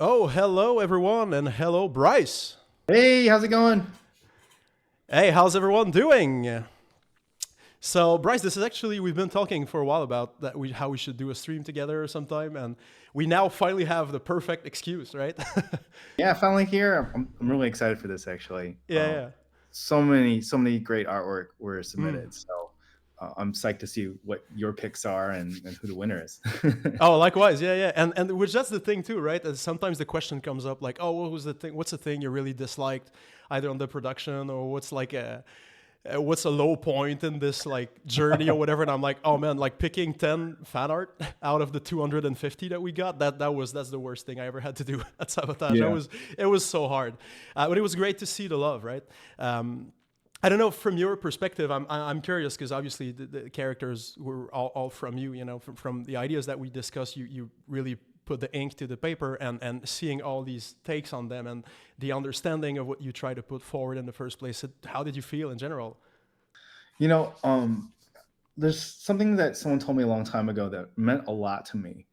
Oh, hello everyone, and hello Bryce. Hey, how's it going? Hey, how's everyone doing? So, Bryce, this is actually we've been talking for a while about how we should do a stream together sometime, and we now finally have the perfect excuse, right? Yeah, finally here. I'm really excited for this actually. Yeah, So many great artwork were yeah. Mm. submitted. So I'm psyched to see what your picks are and who the winner is. Oh, likewise, yeah, yeah, and which that's the thing too, right? Sometimes the question comes up like, oh, what was the thing? What's the thing you really disliked, either on the production or what's a low point in this like journey or whatever? And I'm like, oh man, like picking 10 fan art out of the 250 that we got, that's the worst thing I ever had to do at Sabotage. Yeah. It was so hard, but it was great to see the love, right? I don't know, from your perspective, I'm curious because obviously the characters were all from you, from the ideas that we discussed. You really put the ink to the paper, and seeing all these takes on them and the understanding of what you try to put forward in the first place. How did you feel in general? You know, there's something that someone told me a long time ago that meant a lot to me,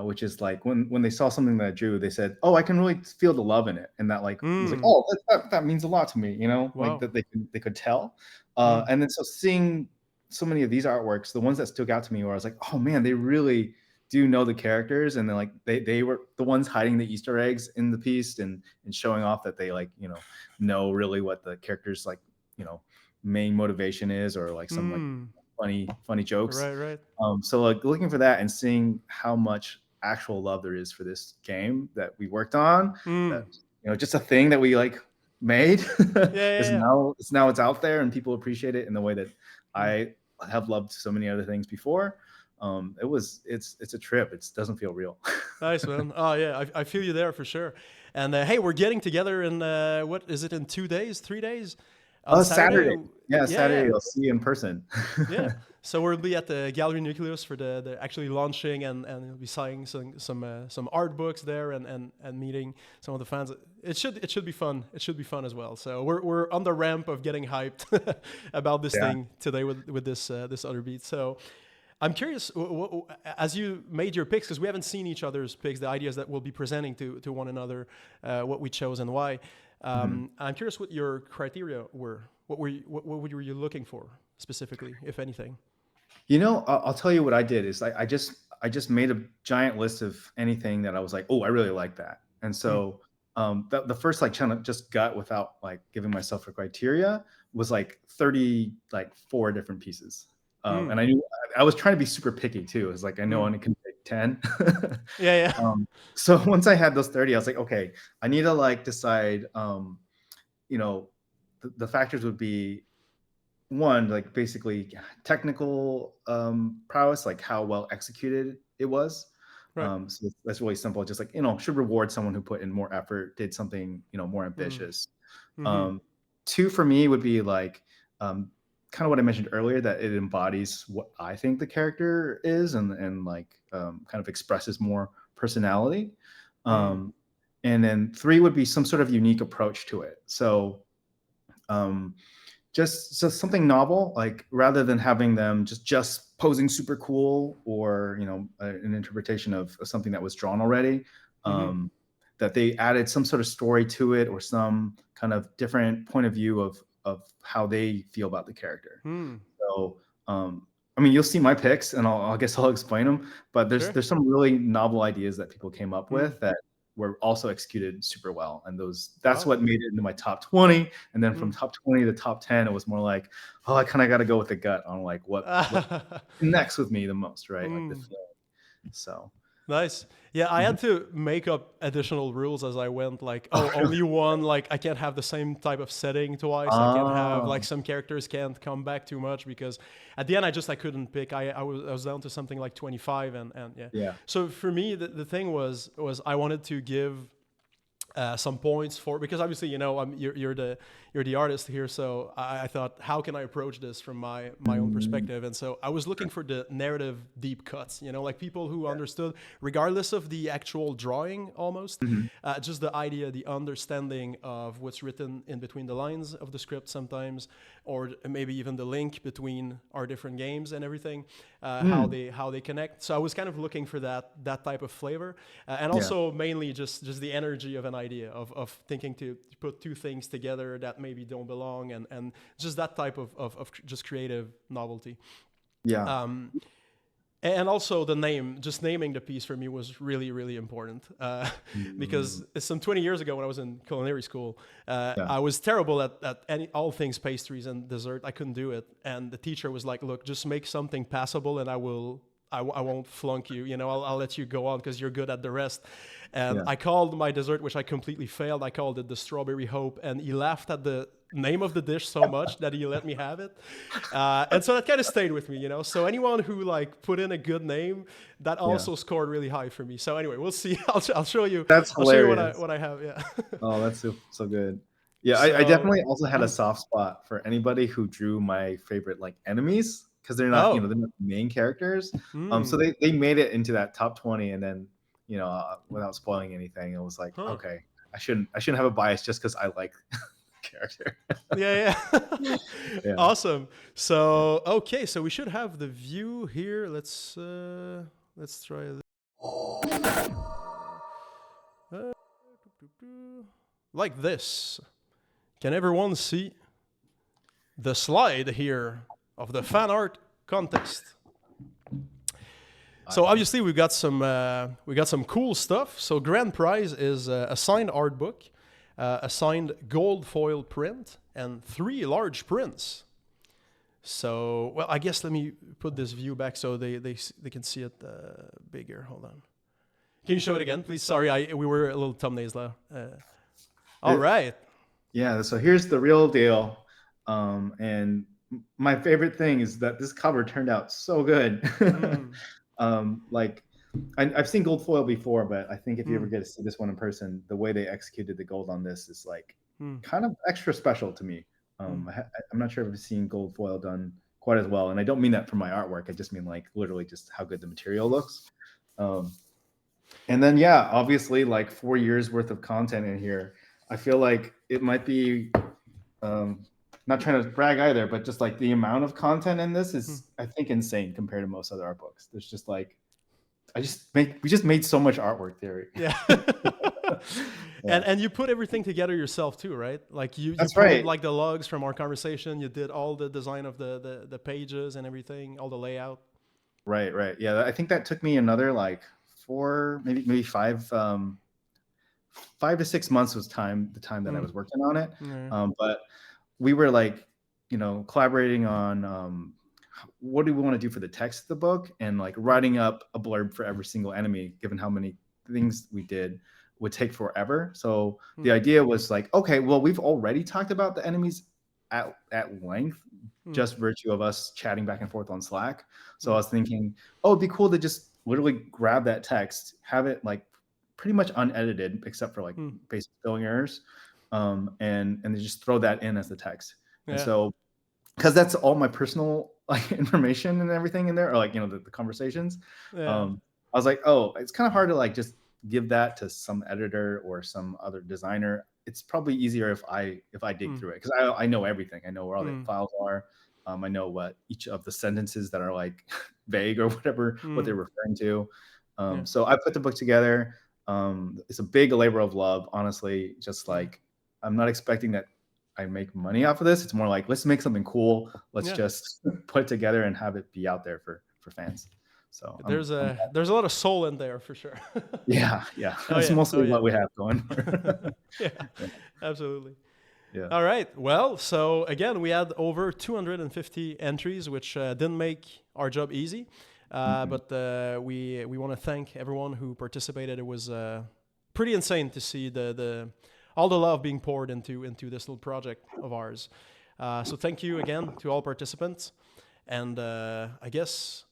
which is like when they saw something that I drew, they said, "Oh, I can really feel the love in it," and that like was like, Mm, "Oh, that means a lot to me," like wow. that they could tell. Mm, And then so seeing so many of these artworks, the ones that stuck out to me, where I was like, "Oh man, they really do know the characters," and then like they were the ones hiding the Easter eggs in the piece and showing off that they like know really what the characters like you know main motivation is or like some like mm, funny jokes. right, right. So like looking for that and seeing how much actual love there is for this game that we worked on, that Mm, just a thing that we like made yeah, is yeah, yeah. now it's out there and people appreciate it in the way that Mm. I have loved so many other things before. It's a trip. It doesn't feel real. Nice, man. Oh yeah, I feel you there for sure. And hey, we're getting together in what is it, in 2 days, 3 days, on Saturday? Saturday. Yeah, Yeah, Saturday yeah, I'll see you in person. yeah. So we'll be at the Gallery Nucleus for the actually launching, and we'll be signing some art books there, and meeting some of the fans. It should be fun. It should be fun as well. So we're on the ramp of getting hyped about this Yeah. thing today with this other beat. So I'm curious, as you made your picks, because we haven't seen each other's picks, the ideas that we'll be presenting to one another, what we chose and why. Mhm. I'm curious what your criteria were. What were you looking for specifically, if anything? I'll tell you what I did is I just made a giant list of anything that I was like, oh, I really like that. And Mm. so the first like kind of just gut without like giving myself a criteria was like 30 like four different pieces. And Mm. I knew I was trying to be super picky too. It's like I know I Mm. only can pick 10. Yeah, yeah. So once I had those 30, I was like, okay, I need to like decide you know the factors would be one, like basically technical prowess, like how well executed it was. Right. So that's really simple. Just like should reward someone who put in more effort, did something more Mm. ambitious. Mm-hmm. Um, Two for me would be like kind of what I mentioned earlier, that it embodies what I think the character is, and like kind of expresses more personality. Mm. Um, and then three would be some sort of unique approach to it. So um, just something novel, like rather than having them just posing super cool, or an interpretation of something that was drawn already. Mm-hmm. That they added some sort of story to it, or some kind of different point of view of how they feel about the character. Mm. So I mean, you'll see my picks, and I guess I'll explain them. But there's Sure. there's some really novel ideas that people came up Mm. with that were also executed super well, and that's Wow. what made it into my top 20. And then from Mm. top 20 to top 10, it was more like, oh, I kind of got to go with the gut on like what connects with me the most, right? Like the Mm. feeling. So Nice. Yeah, I mhm. had to make up additional rules as I went. Like, oh, Oh, really? only one. Like, I can't have the same type of setting twice. I can't have like Oh, some characters can't come back too much because at the end I couldn't pick. I was down to something like 25, and yeah. yeah. So for me, the thing was I wanted to give some points for, because obviously, you know, you're the artist here, so I thought, how can I approach this from my own perspective? And so I was looking for the narrative deep cuts, you know, like people who understood, regardless of the actual drawing, almost just the idea, the understanding of what's written in between the lines of the script sometimes, or maybe even the link between our different games and everything, how they connect. So I was kind of looking for that type of flavor, and also mainly just the energy of an idea of thinking to put two things together that maybe don't belong, and just that type of just creative novelty. Yeah. And also the name, just naming the piece for me was really, really important, because some 20 years ago when I was in culinary school, I was terrible at all things pastries and dessert. I couldn't do it. And the teacher was like, look, just make something passable and I won't flunk you. You know, I'll let you go on because you're good at the rest. And I called my dessert, which I completely failed, I called it the Strawberry Hope. And he laughed at the name of the dish so much that he let me have it. And so that kind of stayed with me, you know. So anyone who like put in a good name, that also scored really high for me. So anyway, we'll see. I'll show you. That's hilarious. I'll show you what I have. Yeah. Oh, that's so good. Yeah, I definitely also had a soft spot for anybody who drew my favorite like enemies, because they're not, they're not the main characters. So they made it into that top 20, and then, without spoiling anything, it was like, okay, I shouldn't have a bias just because I like character. yeah. Awesome. So okay, so we should have the view here. Let's try this. Like this. Can everyone see the slide here of the fan art contest? So obviously we got some cool stuff. So grand prize is a signed art book, a signed gold foil print, and 3 large prints. So, well, I guess let me put this view back so they can see it bigger. Hold on. Can you show it again, please? Sorry, we were a little thumbnails there. All right. Yeah, so here's the real deal. And my favorite thing is that this cover turned out so good. Like, I've seen gold foil before, but I think if you ever get to see this one in person, the way they executed the gold on this is like kind of extra special to me. I'm not sure if I've seen gold foil done quite as well. And I don't mean that for my artwork. I just mean like literally just how good the material looks. And then, yeah, obviously like 4 years worth of content in here. I feel like it might be, not trying to brag either, but just like the amount of content in this is, I think, insane compared to most other art books. There's just like, we just made so much artwork, Theory. Yeah. And you put everything together yourself too, right? Like you That's put right. like the logs from our conversation. You did all the design of the pages and everything, all the layout. Right. Yeah, I think that took me another like 4, maybe 5 to 6 months was the time that I was working on it. But we were like, collaborating on what do we want to do for the text of the book, and like writing up a blurb for every single enemy, given how many things we did, would take forever. So the idea was like, okay, well, we've already talked about the enemies at length, just virtue of us chatting back and forth on Slack. So I was thinking, oh, it'd be cool to just literally grab that text, have it like pretty much unedited except for like basic spelling errors, and then just throw that in as the text. And so, because that's all my personal like information and everything in there, or like the conversations. I was like, oh, it's kind of hard to like just give that to some editor or some other designer. It's probably easier if I dig through it, because I know everything. I know where all the files are. I know what each of the sentences that are like vague or whatever, what they're referring to. So I put the book together. It's a big labor of love, honestly. Just like, I'm not expecting that I make money off of this. It's more like, let's make something cool. Let's just put it together and have it be out there for fans. So there's a lot of soul in there for sure. Yeah. That's mostly what we have going. Yeah, absolutely. Yeah. All right. Well, so again, we had over 250 entries, which didn't make our job easy. But we want to thank everyone who participated. It was pretty insane to see all the love being poured into this little project of ours. So thank you again to all participants. And I guess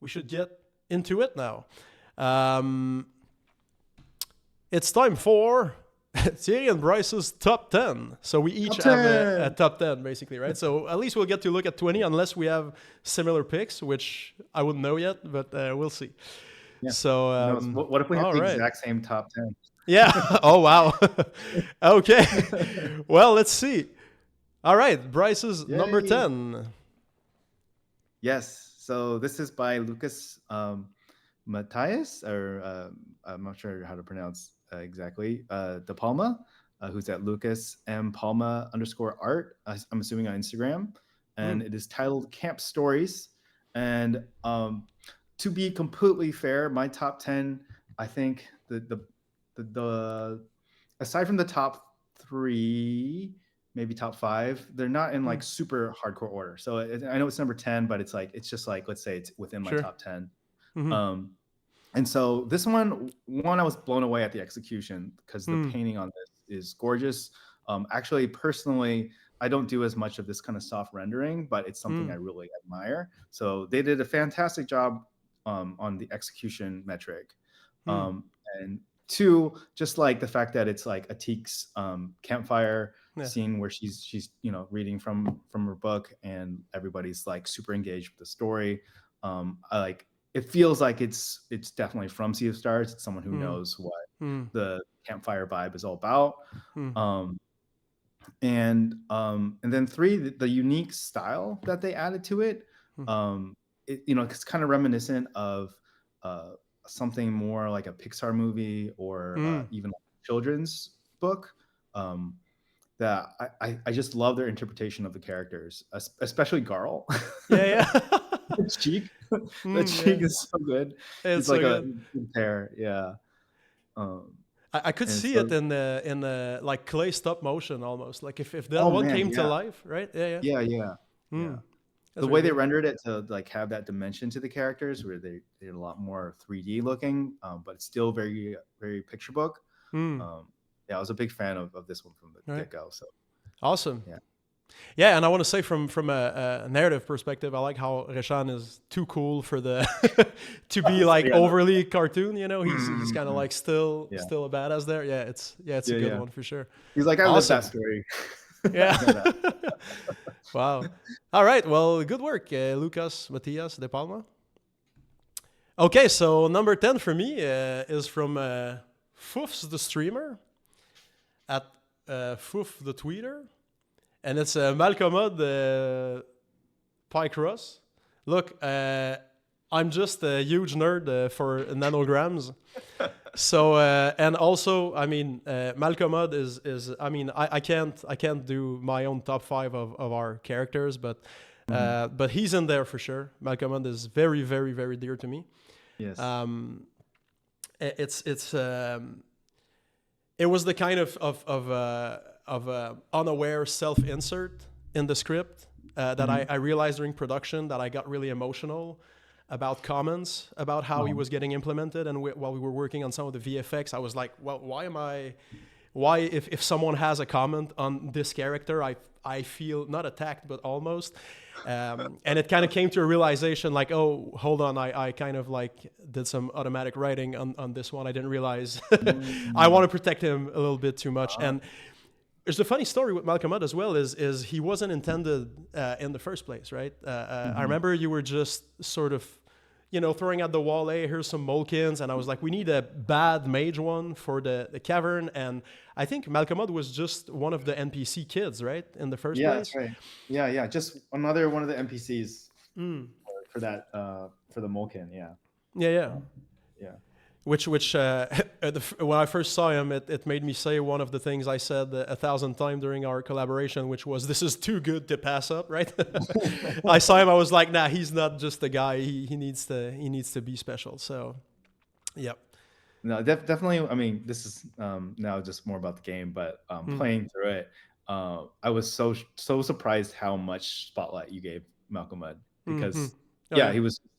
we should get into it now. it's time for Thierry and Bryce's top 10. So we each Top have a 10. top 10, basically, right? So at least we'll get to look at 20, unless we have similar picks, which I wouldn't know yet, but we'll see. Yeah. So, Who knows? What if we have all the right. exact same top 10? Yeah. Oh, wow. Okay. Well, let's see. All right. Bryce's number Yay. 10. Yes. So this is by Lucas Matthias, or I'm not sure how to pronounce exactly, De Palma, who's at Lucas M Palma _art. I'm assuming on Instagram, and it is titled Camp Stories. And to be completely fair, my top 10, I think the aside from the top 3, maybe top 5, they're not in like super hardcore order. So I know it's number 10, but it's like, it's just like, let's say it's within my Sure. top 10. And so this one I was blown away at the execution, because the painting on this is gorgeous. Actually, personally, I don't do as much of this kind of soft rendering, but it's something I really admire. So they did a fantastic job on the execution metric. And 2, just like the fact that it's like Atik's campfire scene where she's reading from her book, and everybody's like super engaged with the story. It feels like it's definitely from Sea of Stars. It's someone who knows what the campfire vibe is all about. And then 3, the unique style that they added to it. It's kind of reminiscent of something more like a Pixar movie, or even like a children's book. That I just love their interpretation of the characters, especially Garl. Yeah. The cheek. The cheek is so good. It's like a good pair. Yeah. I could see it in the like clay stop motion almost. Like if that one came to life, right? Yeah. The way they rendered it to like have that dimension to the characters, where they did a lot more 3D looking, but it's still very, very picture book. I was a big fan of this one from the get-go. So awesome. Yeah, and I want to say from a narrative perspective, I like how Reshan is too cool for the to be like overly cartoon. He's kind of like still a badass there. Yeah, it's a good one for sure. He's like, I love that story. Yeah. Wow. All right. Well, good work, Lucas Matias de Palma. Okay, so number 10 for me is from Foofs the streamer at Foof the tweeter. And it's Malcolmud Picross. Look, I'm just a huge nerd for nanograms. So and also, I mean, Malcolmud is. I mean, I can't do my own top 5 of our characters, but he's in there for sure. Malcolmud is very, very, very dear to me. Yes. It was the kind of unaware self-insert in the script that I realized during production, that I got really emotional about comments about how he was getting implemented. And while we were working on some of the VFX, I was like, well, why if someone has a comment on this character, I feel not attacked, but almost. And it kind of came to a realization like, oh, hold on, I kind of like did some automatic writing on this one. I didn't realize I want to protect him a little bit too much. And there's a funny story with Malcolmud as well, is he wasn't intended in the first place, right? I remember you were just sort of, throwing at the wall, hey, here's some Molekins, and I was like, we need a bad mage one for the cavern, and I think Malcolmud was just one of the NPC kids, right, in the first place? Yeah, that's right. Yeah, just another one of the NPCs for that, for the Molekin, Yeah. Which when I first saw him, it made me say one of the things I said 1,000 times during our collaboration, which was, this is too good to pass up, right? I saw him, I was like, nah, he's not just a guy. He needs to be special. So, yep. No, definitely. I mean, this is now just more about the game, but playing through it, I was so surprised how much spotlight you gave Malcolmud, because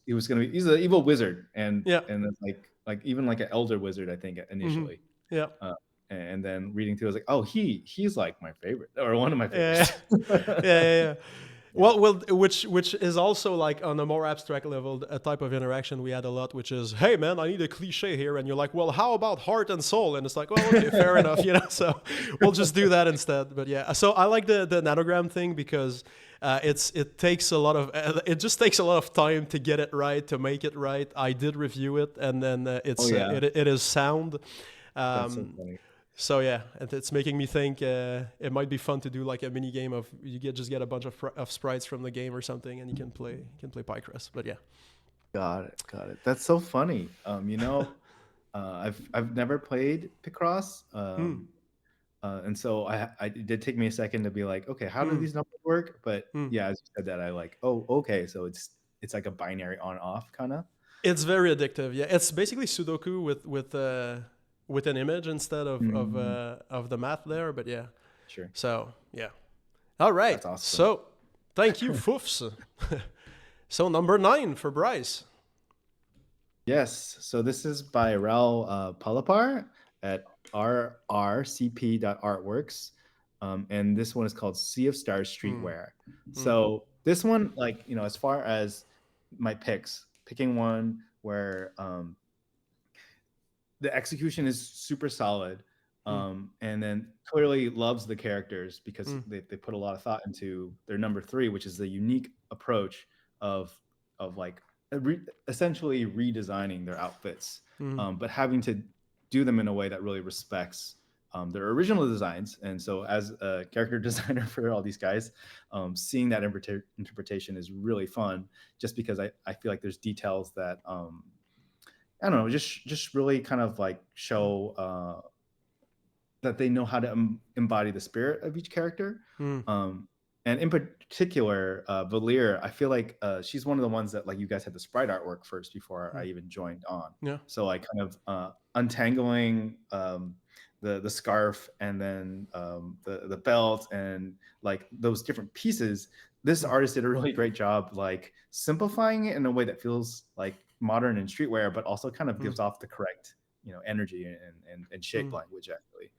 he's an evil wizard, and like even like an elder wizard, I think initially. And then reading through, I was like, oh, he's like my favorite, or one of my favorites. Yeah. Yeah. Well, which is also like on a more abstract level, a type of interaction we had a lot, which is, hey man, I need a cliche here, and you're like, well, how about heart and soul? And it's like, well, okay, fair enough, you know. So we'll just do that instead. But yeah, so I like the nanogram thing because it takes a lot of it just takes a lot of time to get it right, to make it right. I did review it, and then Oh yeah, it is sound. that's so Um, funny. so yeah, it's making me think it might be fun to do like a mini game of just get a bunch of sprites from the game or something, and you can play Pycrest. But yeah, Got it, got it. That's so funny. I've never played Picross, hmm, and so it did take me a second to be like, okay, how do hmm, these numbers work? But hmm. yeah, as you said that, I like, oh, okay, so it's like a binary on off kind of. It's very addictive. Yeah, it's basically Sudoku with an image instead Mm, of the math there. But yeah, sure, so yeah. All right. that's awesome. So thank you, Foofs. So number 9 for Bryce. Yes, so this is by Raul Palapar at rrcp.artworks. And this one is called Sea of Stars Hmm, Streetwear. hmm, So this one, like, as far as my picking one where the execution is super solid, hmm, and then clearly loves the characters because hmm, they put a lot of thought into their number 3, which is the unique approach of like essentially redesigning their outfits, hmm, but having to do them in a way that really respects their original designs. And so as a character designer for all these guys, seeing that interpretation is really fun, just because I feel like there's details that I don't know, just really kind of like show that they know how to embody the spirit of each character. hmm, Um, and in particular, Valir, I feel like she's one of the ones that like you guys had the sprite artwork first before hmm. I even joined on. Yeah. So like kind of untangling the scarf and then the belt and like those different pieces. This Hmm, artist did a really great job like simplifying it in a way that feels like modern and streetwear, but also kind of hmm, gives off the correct energy and shape hmm. language actually.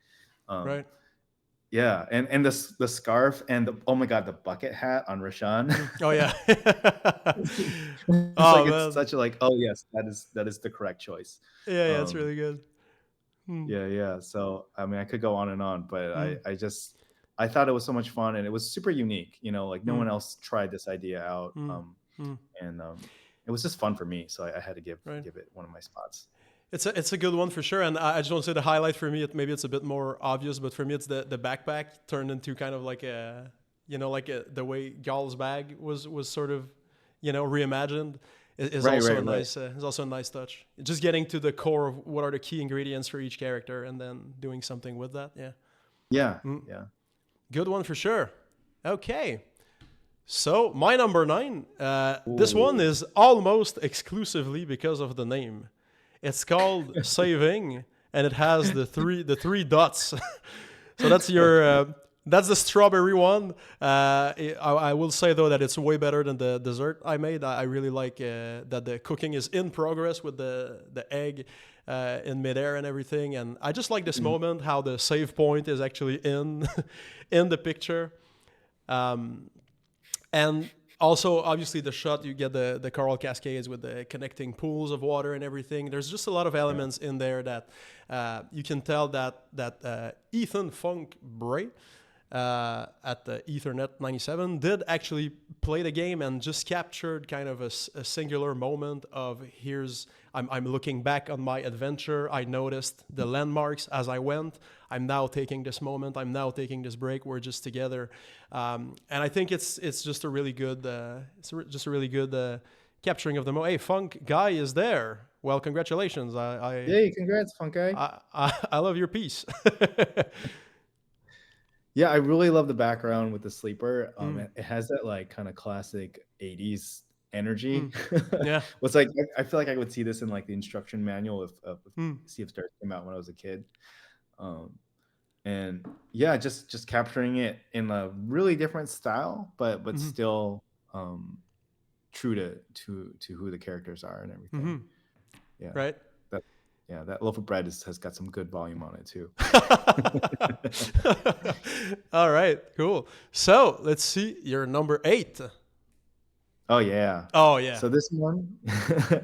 Um, Right. yeah, and the scarf and oh my god, the bucket hat on Rashan. Hmm. Oh yeah. It's like Oh it's man. such a like, oh yes, that is the correct choice. Yeah, yeah, it's Um, really good. Hmm, yeah, yeah. So I mean, I could go on and on, but hmm, I thought it was so much fun and it was super unique. Like no hmm, one else tried this idea out, hmm, hmm. and it was just fun for me. So I had to give Right. give it one of my spots. It's a good one for sure, and I just want to say the highlight for me. Maybe it's a bit more obvious, but for me, it's the backpack turned into kind of like the way Gal's bag was sort of reimagined is Right, also a right, right. nice touch. Just getting to the core of what are the key ingredients for each character, and then doing something with that. Yeah, Yeah, mm, yeah. good one for sure. Okay, so my number 9. This one Ooh. is almost exclusively because of the name. It's called Saving, and it has the three dots. So that's your that's the strawberry one. I will say though that it's way better than the dessert I made. I really like that the cooking is in progress with the egg in midair and everything. And I just like this Mhm. moment how the save point is actually in in the picture. Um, and also obviously the shot you get the coral cascades with the connecting pools of water and everything. There's just a lot of Yeah. elements in there that you can tell that Ethan Funk Bray at the Ethernet 97 did actually play the game and just captured kind of a singular moment of I'm looking back on my adventure. I noticed the landmarks as I went. I'm now taking this moment. I'm now taking this break. We're just together, and I think it's just a really good just a really good capturing of the Hey, Funk guy is there. Well, congratulations. Yay, congrats, fun guy. I love your piece. Yeah, I really love the background with the sleeper. Mm, It has that like kind of classic 80s mm, energy. yeah. It's like I feel like I would see this in like the instruction manual of Mm, Sea of Stars came out when I was a kid. Um, and yeah, just capturing it in a really different style, but mm-hmm, still um true to who the characters are and everything. mm-hmm. Yeah. Right. That Yeah, that loaf of bread has got some good volume on it too. All right, cool. So let's see your number 8. Oh yeah. Oh yeah. So this one Hmm.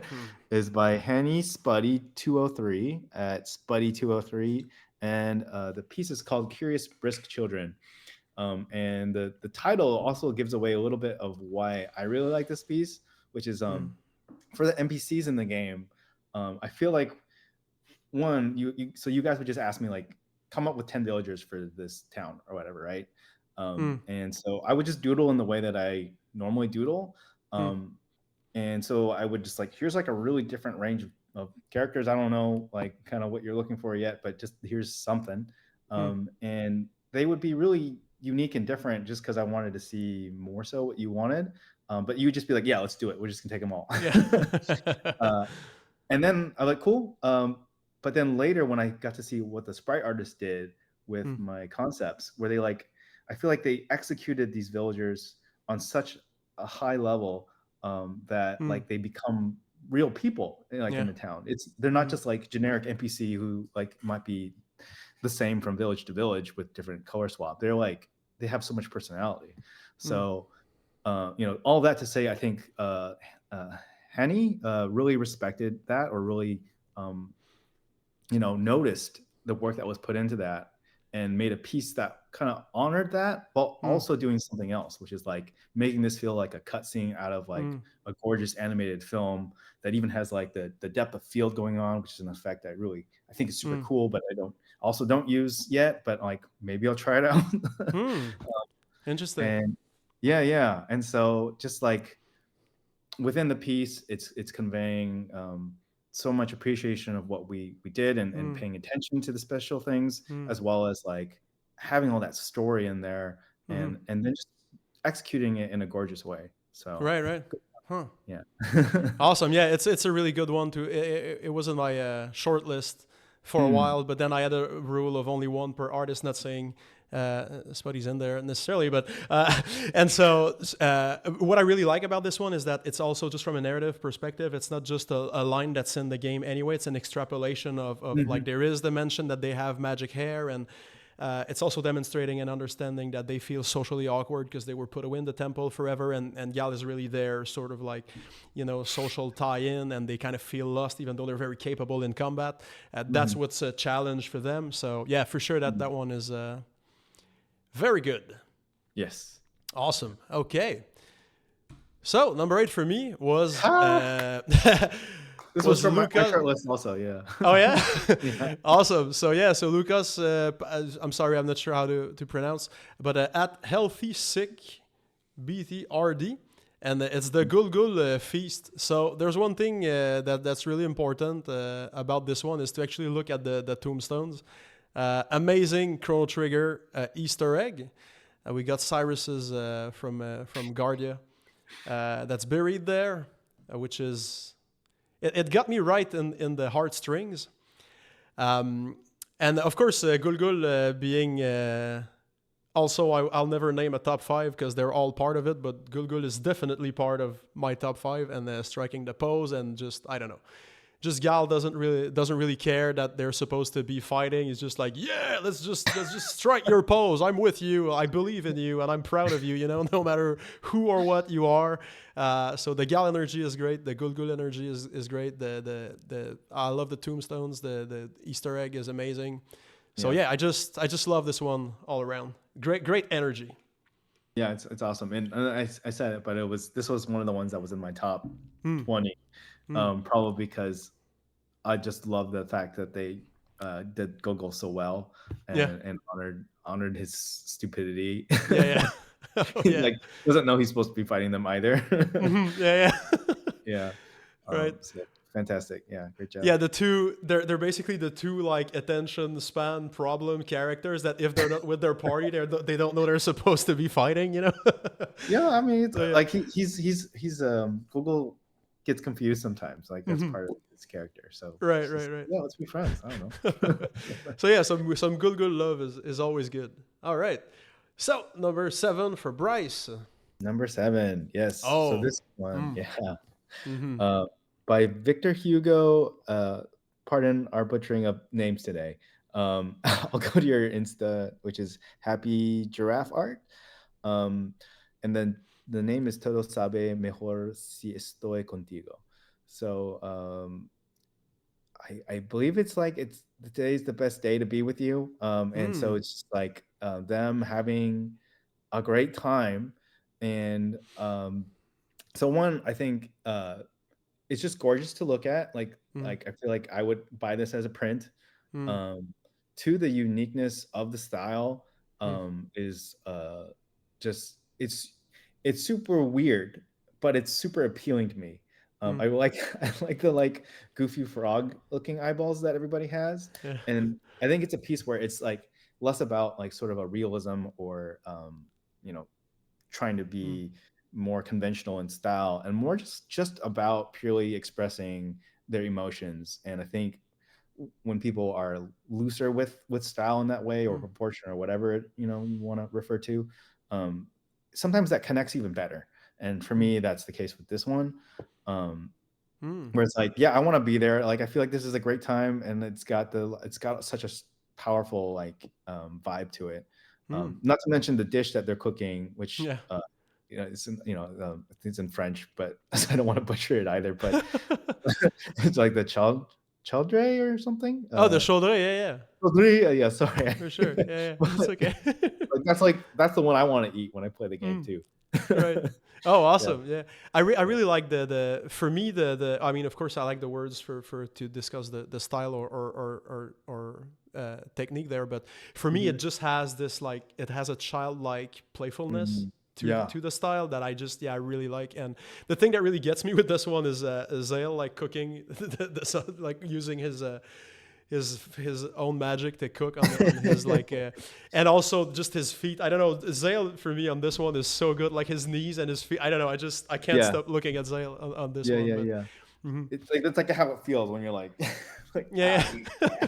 is by Henny Spuddy 203 at Spuddy 203, and the piece is called "Curious Brisk Children." And the title also gives away a little bit of why I really like this piece, which is Hmm. for the NPCs in the game. I feel like one, so you guys would just ask me like, come up with 10 villagers for this town or whatever, right? Hmm. And so I would just doodle in the way that I normally doodle. Hmm. Um, and so I would just like, here's like a really different range of characters. I don't know like kind of what you're looking for yet, but just here's something. Hmm. And they would be really unique and different just because I wanted to see more so what you wanted. But you would just be like, yeah, let's do it. We're just gonna take them all. Yeah. uh, and then I like, cool. But then later when I got to see what the sprite artist did with Hmm. my concepts, where they like, I feel like they executed these villagers on such a high level that Hmm. like they become real people like in Yeah. the town. They're not Hmm. just like generic NPC who like might be the same from village to village with different color swap. They're like they have so much personality. Hmm. So all that to say, I think Henny really respected that, or really um, noticed the work that was put into that and made a piece that kind of honored that, but Hmm. also doing something else, which is like making this feel like a cutscene out of like Hmm. a gorgeous animated film that even has like the depth of field going on, which is an effect I think is super Hmm. cool, but don't use yet, but like maybe I'll try it out. Hmm. Interesting. And yeah. And so just like within the piece, it's conveying so much appreciation of what we did, and Hmm. paying attention to the special things, Hmm. as well as like having all that story in there, Hmm. and then just executing it in a gorgeous way. So Right. Right. Huh. yeah. Awesome. Yeah, it's a really good one too. It was in my short list for a Hmm. while, but then I had a rule of only one per artist, not saying Spuddy's in there necessarily, but and so what I really like about this one is that it's also just from a narrative perspective. It's not just a line that's in the game anyway. It's an extrapolation of like Mhm. there is the mention that they have magic hair, and it's also demonstrating and understanding that they feel socially awkward because they were put away in the temple forever, and Gal is really their sort of like, social tie-in, and they kind of feel lost even though they're very capable in combat. That's Mhm. what's a challenge for them. So yeah, for sure that Mhm. that one is very good. Yes. Awesome. Okay. So number 8 for me was Ha! This was was from my Lucas. short list also. Yeah. Oh yeah, Yeah. awesome. So Lucas, I'm sorry, I'm not sure how to pronounce, but at Healthy Sick BTRD, and it's the Gulgul feast. So there's one thing that's really important about this one is to actually look at the tombstones. Amazing Chrono Trigger Easter egg. We got Cyrus's from Guardia that's buried there, which is it got me right in the heartstrings. Um, and of course, Gulgul being also, I'll never name a top 5 because they're all part of it, but Gulgul is definitely part of my top 5, and striking the pose, and just, I don't know. Just Gal doesn't really care that they're supposed to be fighting. He's just like, yeah, let's just strike your pose. I'm with you. I believe in you, and I'm proud of you. No matter who or what you are. So the Gal energy is great. The Gulgul energy is great. The I love the tombstones. The Easter egg is amazing. So Yeah. yeah, I just love this one all around. Great energy. Yeah, it's awesome, and I said it, but this was one of the ones that was in my top Hmm. 20, Hmm. probably because I just love the fact that they did Gogol so well, Yeah. and honored his stupidity. Yeah. Yeah. Oh, yeah. Like doesn't know he's supposed to be fighting them either. Mhm. Yeah. Yeah. Yeah, Right. so fantastic. Yeah, great job. Yeah, they're basically the two like attention span problem characters that if they're not with their party, they don't know they're supposed to be fighting. Yeah, I mean, it's So yeah. like he's Google gets confused sometimes. Like that's Hmm. part of his character. So Right, it's just, right, yeah, let's be friends. I don't right. know. So yeah, some good love is always good. All right. So number 7 for Bryce. Number 7, yes. So Oh. this one, Mm. yeah, Hmm. uh, by Victor Hugo pardon our butchering of names today. I'll go to your Insta, which is Happy Giraffe Art. Um, and then the name is Todo sabe mejor si estoy contigo. So I believe it's like it's today's the best day to be with you. And so Mm. it's just like them having a great time. And so one, I think it's just gorgeous to look at. Mm. Like I feel like I would buy this as a print. Mm. Um, Two, the uniqueness of the style Mm. is just it's super weird, but it's super appealing to me. Mm. I like I like the like goofy frog looking eyeballs that everybody has, Yeah. and I think it's a piece where it's like less about like sort of a realism or you know trying to Mm. be more conventional in style and more just about purely expressing their emotions. And I think when people are looser with style in that way or Mm. proportion or whatever you want to refer to, um, sometimes that connects even better. And for Mm. me, that's the case with this one. um, Mm. where it's like, yeah, I want to be there. Like I feel like this is a great time, and it's got such a powerful like vibe to it. Mm. Not to mention the dish that they're cooking, which Yeah. it's in, I think it's in French, but I don't want to butcher it either. But it's like the chaldre or something. Oh, the shoulder. Yeah, yeah, Chaudry, yeah, sorry. for sure. Yeah, yeah. It's But, okay. that's the one I want to eat when I play the game Mm. too. Right. Oh, Yeah, awesome. Yeah. I yeah. really like the for me the I mean, of course I like the words for to discuss the style or technique there, but for me it Mhm. just has this like it has a childlike playfulness Mhm. Yeah, to the style that I just I really like. And the thing that really gets me with this one is Zale like cooking like using his own magic to cook on his like and also just his feet. I don't know, Zale for me on this one is so good, like his knees and his feet. I don't know, I can't yeah, stop looking at Zale on this yeah, one. yeah, But yeah. mhm. It's like how it feels when you're like, like Yeah, yeah. yeah.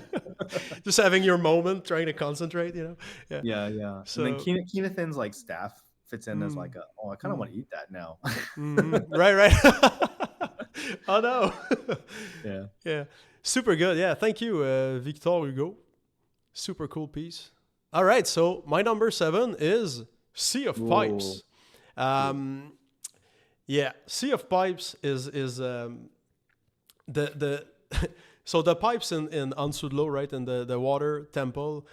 Just having your moment trying to concentrate, you know. Yeah, Yeah, yeah. And then so Keenathan's like staff fits in as mm, like I kind of mm, want to eat that now. right, right. Oh no. Yeah. Yeah, super good. Yeah, thank you, Victor Hugo. Super cool piece. All right, so my number 7 is Sea of Whoa. Pipes. Cool. Um, yeah, Sea of Pipes is the so the pipes in Ansudlo, right, in the water temple,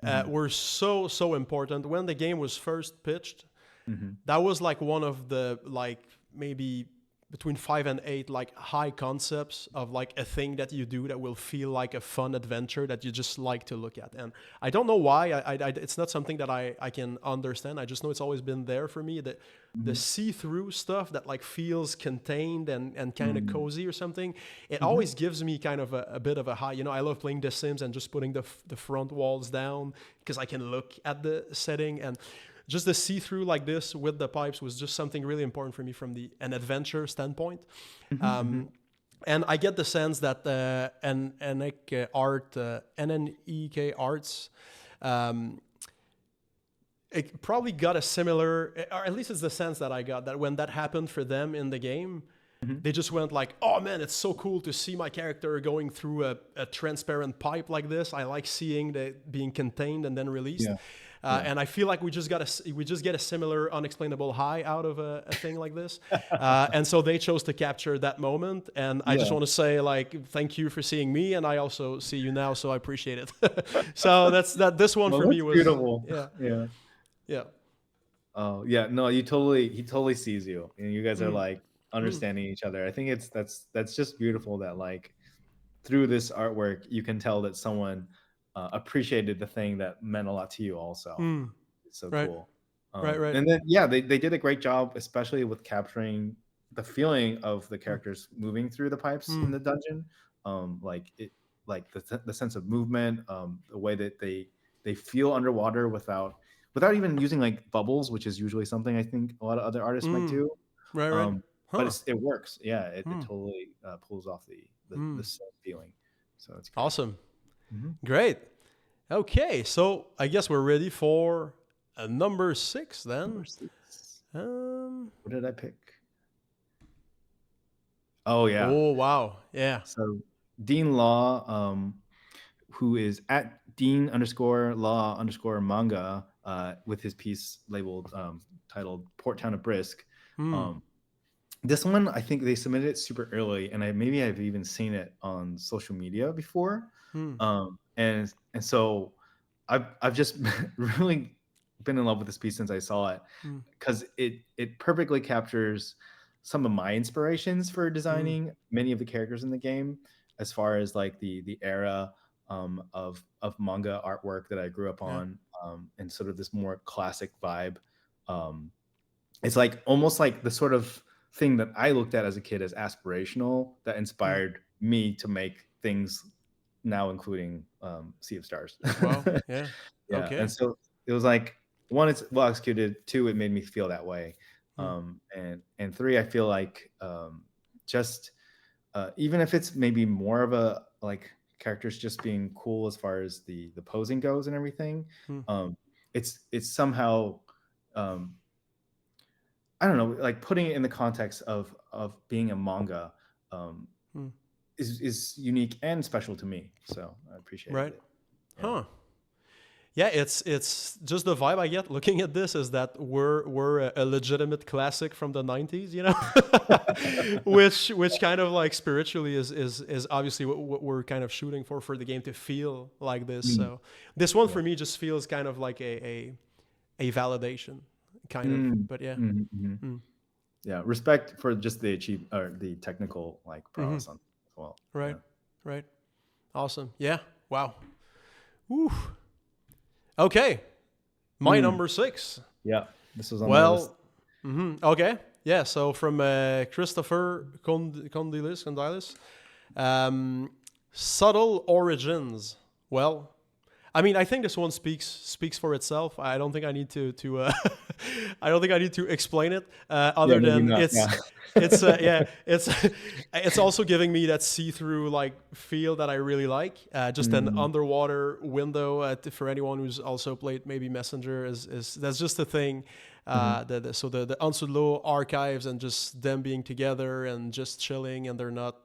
Hmm. were so important when the game was first pitched. Hmm. That was like one of the like maybe between 5 and 8 like high concepts of like a thing that you do that will feel like a fun adventure that you just like to look at. And I don't know why. It's not something that I can understand. I just know it's always been there for me. That the Hmm. see-through stuff that like feels contained and kind of Hmm. cozy or something, it Hmm. always gives me kind of a bit of a high. You know, I love playing The Sims and just putting the front walls down because I can look at the setting. And just the see-through like this with the pipes was just something really important for me from an adventure standpoint. Hmm. Um, and I get the sense that NNEK Arts, um, it probably got a similar, or at least it's the sense that I got, that when that happened for them in the game, Hmm. they just went like, oh man, it's so cool to see my character going through a transparent pipe like this. I like seeing the being contained and then released. Yeah. Yeah. And I feel like we just get a similar unexplainable high out of a thing like this, and so they chose to capture that moment. And I just Yeah. want to say like thank you for seeing me, and I also see you now, so I appreciate it. So that's that. This one Well, for me that's was beautiful. yeah, Yeah. yeah, Oh, yeah. No, he totally sees you, and you guys are mm, like mm, understanding each other. I think that's just beautiful that like through this artwork you can tell that someone appreciated the thing that meant a lot to you also. mm, It's so right, cool. right, right, And then yeah, they did a great job, especially with capturing the feeling of the mm, characters moving through the pipes in mm, the dungeon. Like it, like the sense of movement, the way that they feel underwater without even using like bubbles, which is usually something I think a lot of other artists might mm, do. right, right, Um, but huh, it works. Yeah, it mm, totally pulls off the mm. same feeling. So it's great. Awesome, Hmm. great. Okay, so I guess we're ready for a number 6 Number then. 6. Um, What did I pick? Oh yeah. oh wow, yeah. So Dean Law, who is at Dean underscore Law underscore manga, with his piece labeled titled Port Town of Brisk. Hmm. Um, this one, I think they submitted it super early, and maybe I've even seen it on social media before. Hmm. And so I've just really been in love with this piece since I saw it, Hmm. because it perfectly captures some of my inspirations for Hmm. designing many of the characters in the game, as far as like the era of manga artwork that I grew up Yeah. on, and sort of this more classic vibe. Um, it's like almost like the sort of thing that I looked at as a kid as aspirational that Hmm. inspired me to make things now, including Sea of Stars. Wow. Yeah. Yeah, and Okay. so it was like, one, it's well executed. Two, it made me feel that way. Hmm. And three, I feel like just even if it's maybe more of a like characters just being cool as far as the posing goes and everything, Hmm. it's somehow um, I don't know, like putting it in the context of being a manga, um, Hmm. is unique and special to me. So I appreciated Right. it. Yeah. Huh. Yeah, it's just the vibe I get looking at this is that we're a legitimate classic from the 90s, you know? Which kind of like spiritually is obviously what we're kind of shooting for the game to feel like this. Mm, So this one yeah. for me just feels kind of like a validation kind of. Mm, But yeah. mhm, mhm. Mm. Yeah. Respect for just the achieve or the technical like Hmm. prowess on as well. Right. Yeah. Right. Awesome. Yeah. Wow. Woo. Okay. My Mm, number 6. yeah. This was on my list. Well, okay. Yeah, so from Christopher Condilis, um, Subtle Origins. Well, I mean, I think this one speaks for itself. I don't think I need to I don't think I need to explain it. Yeah, Other maybe than not. Yeah. it's yeah, it's also giving me that see-through like feel that I really like. Just an Mm, underwater window for anyone who's also played maybe Messenger is that's just a thing. mhm, So the Ansudlo archives and just them being together and just chilling, and they're not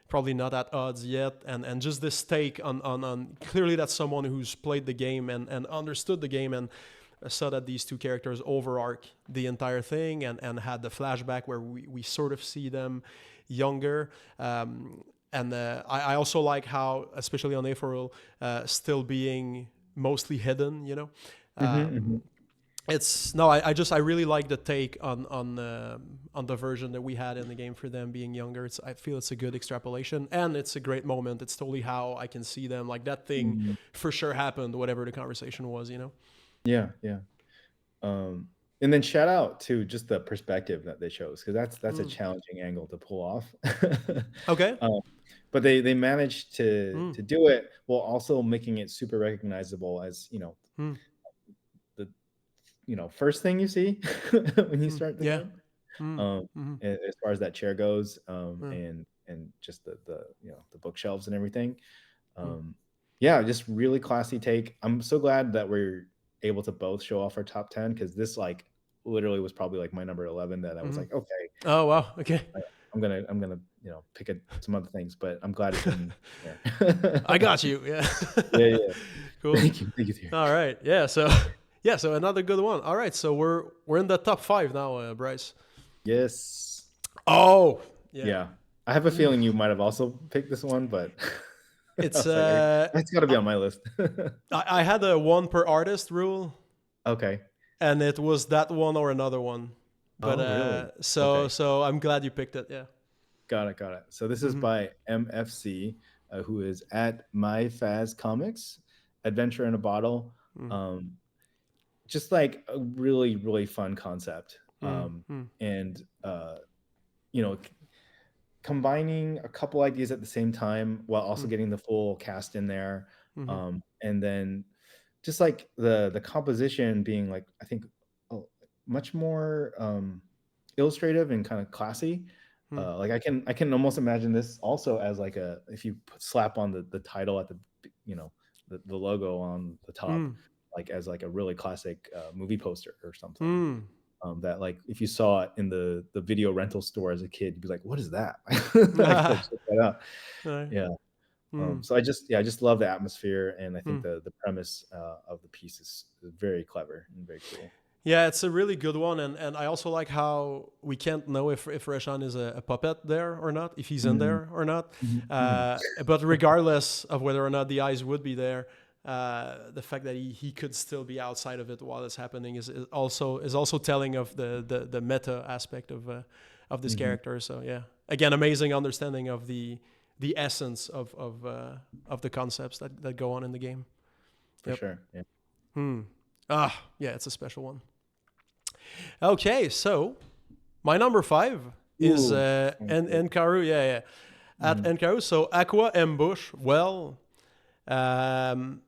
probably not at odds yet, and just this take on clearly that's someone who's played the game and understood the game and saw that these two characters overarch the entire thing and had the flashback where we sort of see them younger. And I also like how, especially on Aephoril, still being mostly hidden, you know. mhm, mhm. It's no, I really like the take on the version that we had in the game for them being younger. I feel it's a good extrapolation and it's a great moment. It's totally how I can see them. Like that thing Mm, for sure happened, whatever the conversation was, you know. yeah, yeah. And then shout out to just the perspective that they chose, because that's a Mm. challenging angle to pull off. Okay. um, but they managed Mm. to do it while also making it super recognizable as Mm. the first thing you see when you Mm. start the Yeah. game. Mm. Um, Mm-hmm. as far as that chair goes, Mm. and just the the bookshelves and everything. Mm. Um, yeah, just really classy take. I'm so glad that we're able to both show off our top 10, because this like literally was probably like my number 11 that I was Mm-hmm. like, okay, Oh wow. Okay. I- I'm gonna pick some other things, but I'm glad it's in there. I got you. Yeah. Yeah, yeah. Cool. Thank you, dear. All right. Yeah. So yeah. So another good one. All right. So we're in the top 5 now, Bryce. Yes. Oh yeah. Yeah. I have a feeling you might have also picked this one, but I It's was like, it's got to be on my list. I had a one per artist rule, Okay. and it was that one or another one. But Oh, really? so Okay. so I'm glad you picked it. Yeah. Got it. Got it. So this is Mm-hmm. by MFC, who is at MyFaz Comics, Adventure in a Bottle. Um, just like a really, really fun concept. Mm-hmm. And you know, combining a couple ideas at the same time while also getting the full cast in there. Mm-hmm. And then just like the composition being like, I think, oh, much more illustrative and kind of classy. Like I can almost imagine this also as like a, if you slap on the title at the the logo on the top, Mm-hmm. like as like a really classic movie poster or something. Mm. That like if you saw it in the video rental store as a kid, you'd be like, "What is that?" Like check that out. Right. Yeah. Mm, So I just love the atmosphere, and I think mm. the premise of the piece is very clever and very cool. Yeah, it's a really good one, and I also like how we can't know if Reshan is a puppet there or not, if he's in Mm, there or not. mhm, mhm. But regardless of whether or not the eyes would be there, the fact that he could still be outside of it while it's happening is also telling of the meta aspect of this Mhm. character. So yeah, again, amazing understanding of the essence of the concepts that go on in the game. For Yep. sure. Yeah. Hmm. Yeah, it's a special one. Okay, so my number five is Ooh. Sounds good. Enkaru. Yeah, yeah. At Mhm. Enkaru, so Aqua Ambush. Well, um,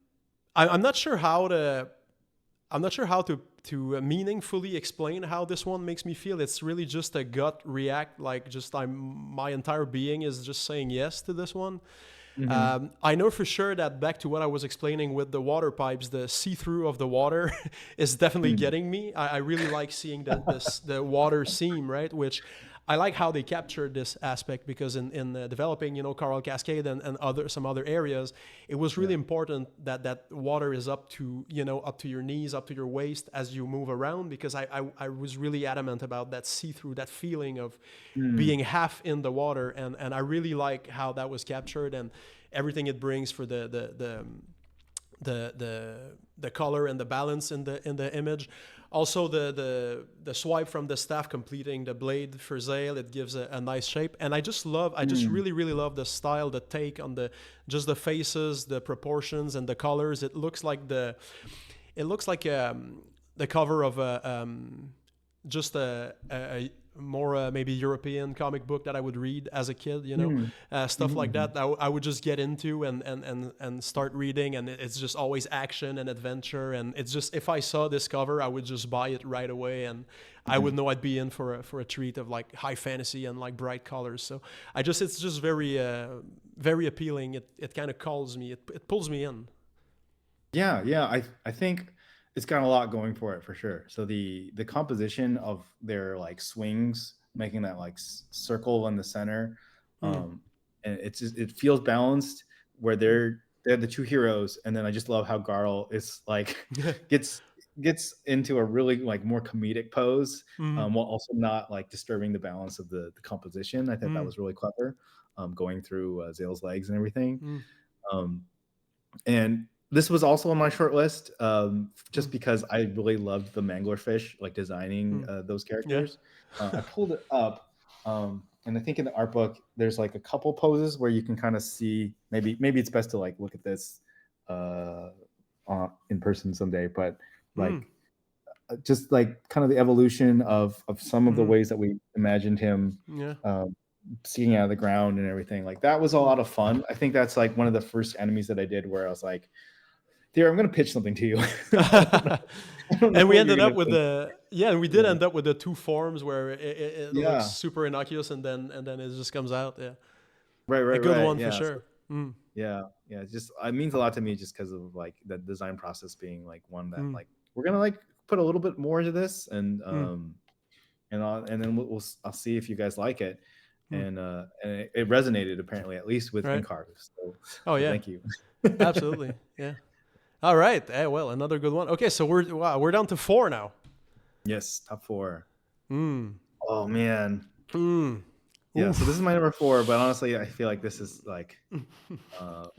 I'm not sure how to. I'm not sure how to meaningfully explain how this one makes me feel. It's really just a gut react. Like just my entire being is just saying yes to this one. Mhm. I know for sure that back to what I was explaining with the water pipes, the see-through of the water is definitely Mm. getting me. I really like seeing the water seam, right? Which I like how they captured this aspect because in developing, Coral Cascade and some other areas, it was really Yeah. important that water is up to up to your knees, up to your waist as you move around because I was really adamant about that see-through, that feeling of Mm. being half in the water, and I really like how that was captured and everything it brings for the color and the balance in the image. Also the swipe from the staff completing the blade for Zale, it gives a nice shape. And I just Mm. really love the style, the take on the faces, the proportions and the colors. It looks like the cover of just a more maybe European comic book that I would read as a kid, Mm. stuff Mhm, like mhm. that. I would just get into and start reading, and it's just always action and adventure. And it's just if I saw this cover, I would just buy it right away, and I would Mhm. know I'd be in for a treat of like high fantasy and like bright colors. So it's just very appealing. It kind of calls me, it pulls me in. Yeah, yeah, I think it's got a lot going for it for sure. So the composition of their like swings, making that like circle in the center, Mm. um, and it feels balanced where Mm. they're the two heroes, and then I just love how Garl is like gets gets into a really like more comedic pose, Mm. while also not like disturbing the balance of the composition. I thought that Mm. was really clever, going through Zale's legs and everything. Mm. Um, and this was also on my short list, just Mm. because I really loved the Manglerfish, like designing Mm. those Yeah. characters. I pulled it up, and I think in the art book there's like a couple poses where you can kind of see. Maybe it's best to like look at this uh, in person someday, but Mm. like just like kind of the evolution of some of the Mm. ways that we imagined him. Yeah. Um, Seeing out of the ground and everything like that was a Mm. lot of fun. I think that's like one of the first enemies that I did where I was like, "Dear, I'm gonna pitch something to you. I don't know And we what you're ended gonna up with think." we did Yeah. end up with the two forms where it looks Yeah. super innocuous and then it just comes out. Yeah, Right, a right, good right. one for Yeah. So sure. Mm. yeah, yeah. It's just it means a lot to me just because of like the design process being like one that Mm. like we're gonna like put a little bit more into this Mm. and then I'll see if you guys like it. Mm. And it resonated apparently at least with Right. Incarv. So Oh so yeah, thank you. absolutely. Yeah. All right. Well, another good one. Okay, so we're down to four now. Yes, top four. Mm. Oh man. Mm. Yeah, so this is Oof. my number 4, but honestly, I feel like this is like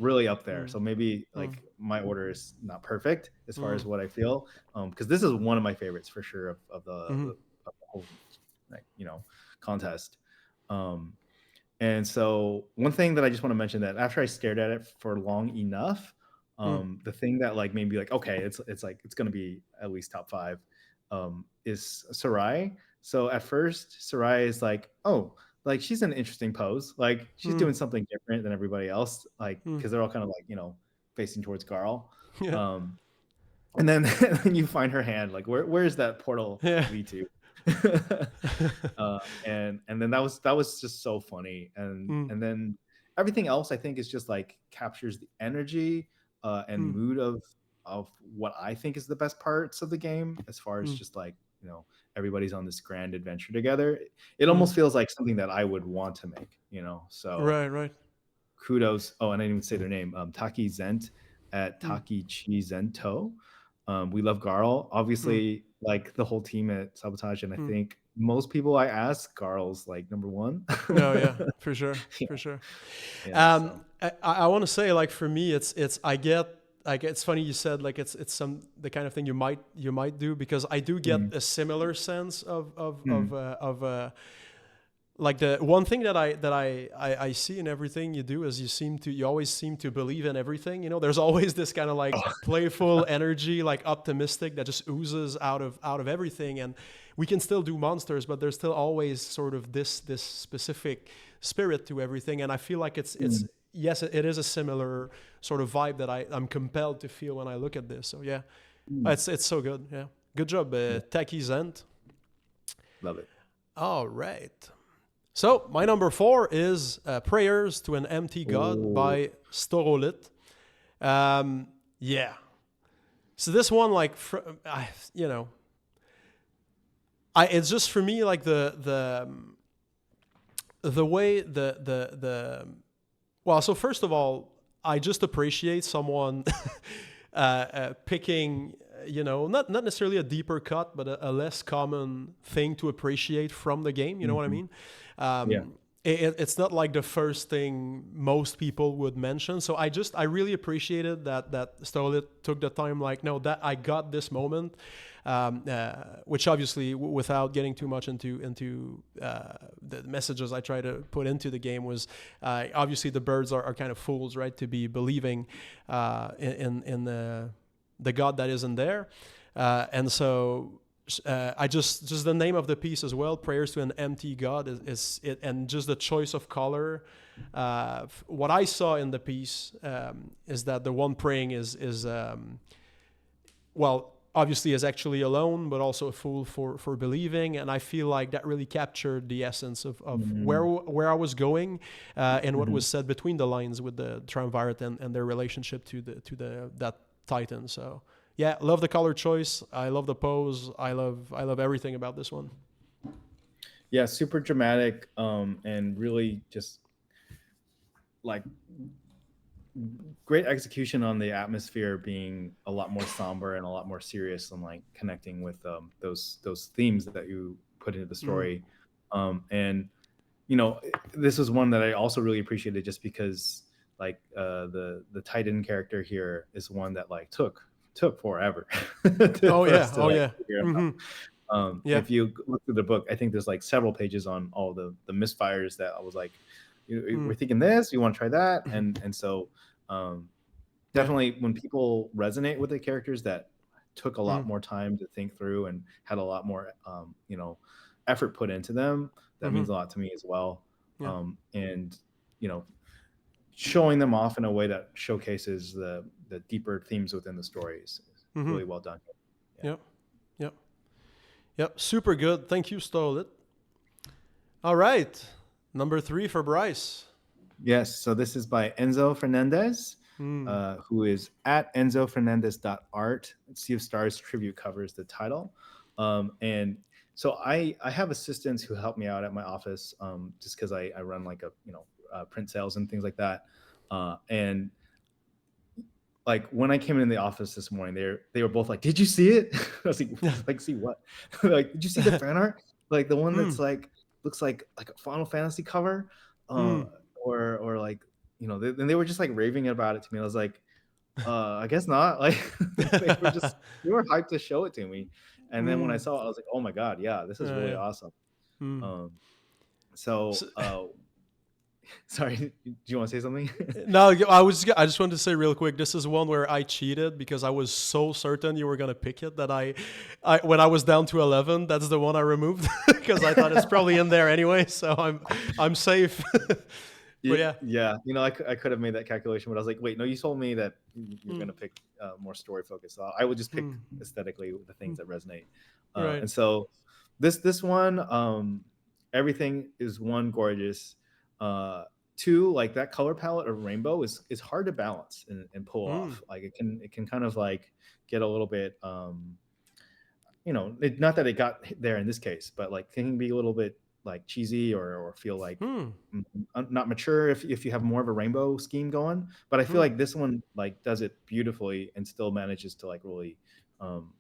really up there. Mm. So maybe Mm. like my order is not perfect as far as Mm. what I feel, because this is one of my favorites for sure Mm. of the whole like contest. Um, and so one thing that I just want to mention that after I stared at it for long enough, Mm. the thing that like made me like okay, it's like it's gonna be at least top 5, is Sarai. So at first, Sarai is like, oh, like she's in an interesting pose, like she's Mm. doing something different than everybody else, like Mm. because they're all kind of like facing towards Garl. Yeah. Um, and then and then you find her hand, like where's that portal Yeah. lead to? And then that was just so funny, Mm. and then everything else I think is just like captures the energy and Mm. mood of what I think is the best parts of the game, as far as Mm. just like everybody's on this grand adventure together. It Mm. almost feels like something that I would want to make, so Right. Right. kudos. Oh, and I didn't even say their name. Taki Zent at Mm, Taki Chi Zento. We love Garl. mm. Obviously, like the whole team at Sabotage, and I Mm. think most people I ask, Garl's like number one. No, yeah, for sure, Yeah, for sure. yeah. So I want to say like for me, it's I get like it's funny you said like it's some the kind of thing you might do because I do get mm, a similar sense mm, of like the one thing that I see in everything you do is you always seem to believe in everything. You know, there's always this kind of like oh, playful energy, like optimistic that just oozes out of everything. And we can still do monsters, but there's still always sort of this specific spirit to everything. And I feel like it's mm, yes, it is a similar sort of vibe that I'm compelled to feel when I look at this. So yeah, mm. it's so good. Yeah, good job, Yeah, Taki Zent. love it. All right. So my number 4 is "Prayers to an Empty God" Oh, by Storolit. Yeah. So this one, like, you know, it's just for me like the way well. So first of all, I just appreciate someone picking, you know, not necessarily a deeper cut, but a less common thing to appreciate from the game. You know what I mhm. mean? Yeah. It's not like the first thing most people would mention. So I really appreciated that Stolit took the time. Like, no, that I got this moment, which obviously, without getting too much into the messages I try to put into the game, was obviously the birds are kind of fools, right, to be believing in the God that isn't there, and so I just the name of the piece as well, "Prayers to an Empty God," is it, and just the choice of color. What I saw in the piece is that the one praying is well, obviously is actually alone, but also a fool for believing. And I feel like that really captured the essence of Mm, where I was going, and what mhm. was said between the lines with the Triumvirate and their relationship to the that Titan. So yeah, love the color choice. I love the pose. I love everything about this one. Yeah, super dramatic, and really just like great execution on the atmosphere being a lot more somber and a lot more serious and like connecting with those themes that you put into the Mm, story. And you know, this was one that I also really appreciated just because like the Titan character here is one that like took forever oh for us yeah, to oh like yeah. figure out. Hmm. Yeah. If you look through the book, I think there's like several pages on all the misfires that I was like, we're Mm. thinking this, you want to try that, and so um, Yeah. definitely when people resonate with the characters that took a lot Mm. more time to think through and had a lot more effort put into them, that Hmm. means a lot to me as well. Yeah. And you know, showing them off in a way that showcases the deeper themes within the stories is Hmm. really well done. Yeah. Yep. Yep. Yep. Super good. Thank you, Stole It. All right. Number 3 for Bryce. Yes. So this is by Enzo Fernandez, Mm. who is at enzofernandez.art. Sea of Stars tribute covers the title. And so I have assistants who help me out at my office, just because I run like print sales and things like that. And like when I came in the office this morning, they were both like, "Did you see it?" I was like, "See what?" Like, "Did you see the fan art? Like the one that's Mm. like looks like a Final Fantasy cover, uh, Mm. or like and they were just like raving about it to me. I was like, I guess not." Like they were hyped to show it to me, and then when I Mm. saw it, I was like, "Oh my god, yeah, this is really Yeah. awesome." Mm. Um, so So, sorry, do you want to say something? no, I just wanted to say real quick. This is one where I cheated because I was so certain you were gonna pick it that I when I was down to 11, that's the one I removed because I thought it's probably in there anyway. So I'm safe. But yeah. Yeah, I could have made that calculation, but I was like, wait, no, you told me that you're Mm. gonna pick more story focused. So I would just pick Mm. aesthetically the things Mm. that resonate. Right. And so this one, everything is one gorgeous. Two, like that color palette of rainbow is hard to balance and pull Mm. off. Like it can kind of like get a little bit not that it got there in this case, but like it can be a little bit like cheesy or feel like Hmm. not mature if you have more of a rainbow scheme going. But I feel Hmm. like this one like does it beautifully and still manages to like really um,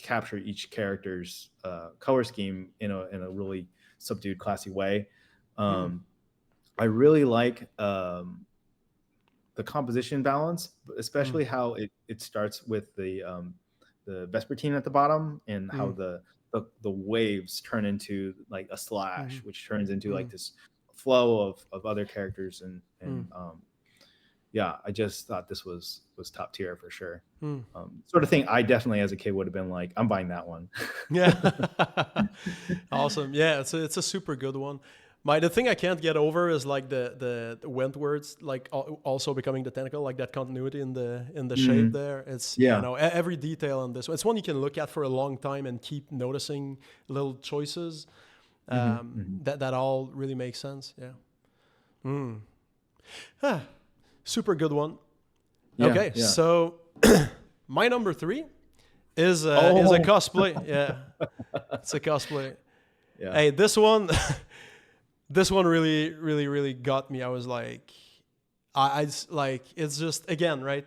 capture each character's color scheme in a really subdued, classy way. Hmm. Um, I really like the composition balance, Hmm. especially how it starts with the Vespertine at the bottom and how Hmm. the waves turn into like a Hmm. slash, which turns into Hmm. like this flow of other characters Hmm. and yeah, I just thought this was top tier for sure. Hmm. Sort of thing I definitely as a kid would have been like, I'm buying that one. Yeah. Awesome. Yeah, it's a super good one. The thing I can't get over is like the Wentworths like also becoming the tentacle, like that continuity in the shape Mm, there. It's yeah. every detail on this. It's one you can look at for a long time and keep noticing little choices. Hmm. That all really makes sense. Yeah. Mm. Ah, super good one. Yeah, Okay, yeah. so my number three is a Oh, cosplay. Yeah, it's a cosplay. yeah. Hey, this one, this one really, really, really got me. I was like, like, it's just again, right?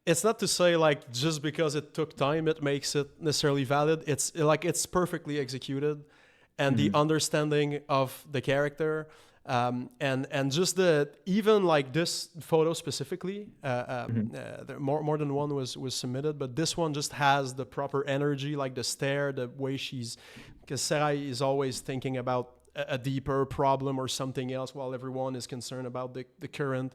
It's not to say like just because it took time, it makes it necessarily valid. It's like it's perfectly executed, and the Hmm. understanding of the character, and just the even like this photo specifically, Hmm. more than one was submitted, but this one just has the proper energy, like the stare, the way she's, because Sarai is always thinking about a deeper problem or something else while everyone is concerned about the current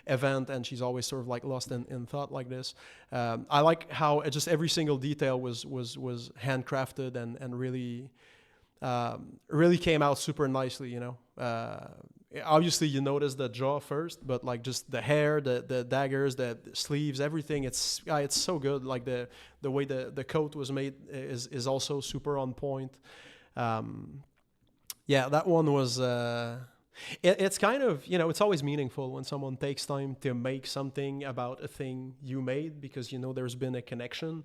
event, and she's always sort of like lost in thought like this. I like how just every single detail was handcrafted and really really came out super nicely, you know. Obviously you notice the jaw first, but like just the hair, the daggers, the sleeves, everything, it's so good. Like the way the coat was made is also super on point. um, yeah, that one was it's kind of, you know, it's always meaningful when someone takes time to make something about a thing you made, because you know there's been a connection.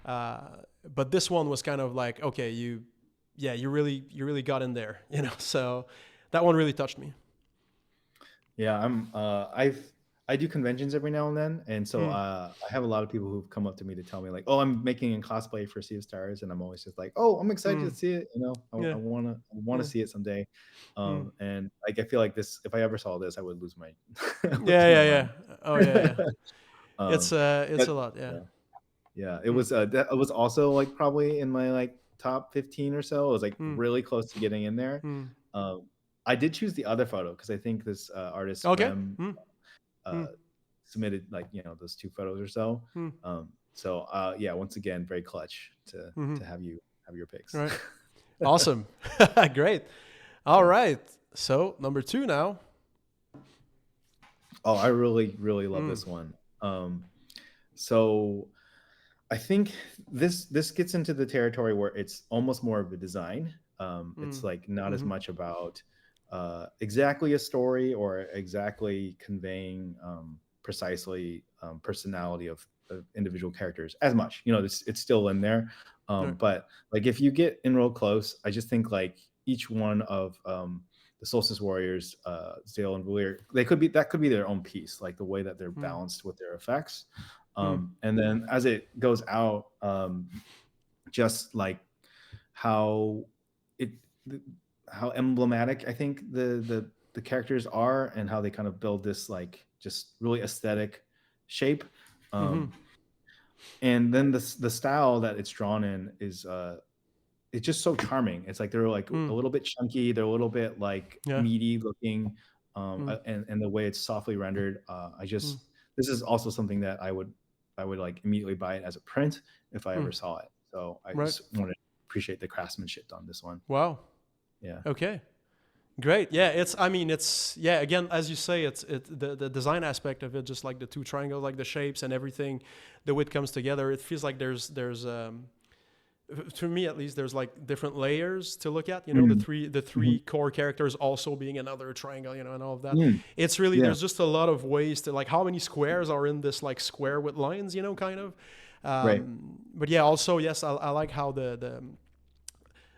uh, but this one was kind of like, okay, you really got in there, you know. So that one really touched me. Yeah, I do conventions every now and then, and so Mm, I have a lot of people who've come up to me to tell me like, "Oh, I'm making a cosplay for Sea of Stars," and I'm always just like, "Oh, I'm excited to mm, see it." You know, yeah, I wanna yeah, see it someday. mm. And like I feel like this, if I ever saw this, I would lose my lose Yeah, my yeah, yeah. mind. Oh yeah, yeah. um, It's but a lot, yeah. yeah, yeah, Mm, it was also like probably in my like top 15 or so. It was like mm, really close to getting in there. mm. Um, I did choose the other photo because I think this artist Okay. Rem Mm, uh, mm, submitted like those two photos or so. mm, So yeah, once again, very clutch mm-hmm. to have your picks. Right. Awesome. Great. All Yeah. right. So number two now. Oh, I really love Mm, this one. So I think this gets into the territory where it's almost more of a design. It's mm, like not as mm-hmm, much about exactly a story or exactly conveying precisely personality of individual characters as much. You know, it's still in there, right. but like if you get in real close, I just think like each one of the Solstice Warriors, Zale and Valir, that could be their own piece, like the way that they're Mm, balanced with their effects. mm, And then as it goes out, just like how it how emblematic I think the characters are and how they kind of build this like just really aesthetic shape. mm-hmm, And then the style that it's drawn in is it's just so charming. It's like they're like a mm, little bit chunky, they're a little bit like yeah. meaty looking, Mm, and the way it's softly rendered. I mm, just This is also something that I would like immediately buy it as a print if I mm, ever saw it. So I right. just want to appreciate the craftsmanship on this one. Wow. Yeah. Okay. Great. Yeah, I mean, yeah, again, as you say, the design aspect of it, just like the two triangles, like the shapes and everything, the way it comes together, it feels like there's to me at least, there's like different layers to look at, you know, the Mm, three mhm, core characters also being another triangle, you know, and all of that. mm, It's really, yeah. there's just a lot of ways to, like, how many squares are in this like square with lines, you know, kind of. Right. But yeah, also, yes, I like how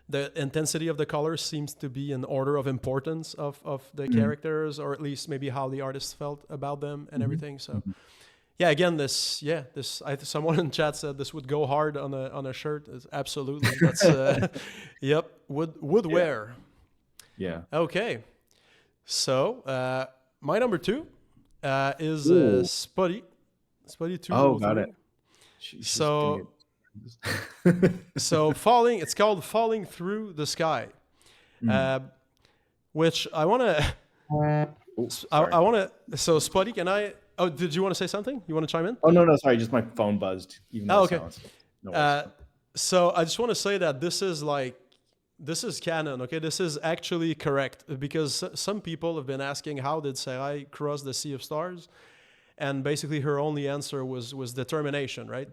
the intensity of the colors seems to be in order of importance of the characters, or at least maybe how the artist felt about them and everything. So yeah, again, someone in chat said this would go hard on a shirt. Absolutely, that's yep, would wear. Yeah. Okay, so my number 2 is Ooh. Spuddy 203. Oh, got it. So it's called Falling Through the Sky, which I want to. I want to. So Spuddy, can I? Oh, did you want to say something? You want to chime in? Oh, no, sorry. Just my phone buzzed. Even though okay. No worries. So I just want to say that this is canon. Okay, this is actually correct, because some people have been asking how did Serai cross the Sea of Stars, and basically her only answer was determination, right?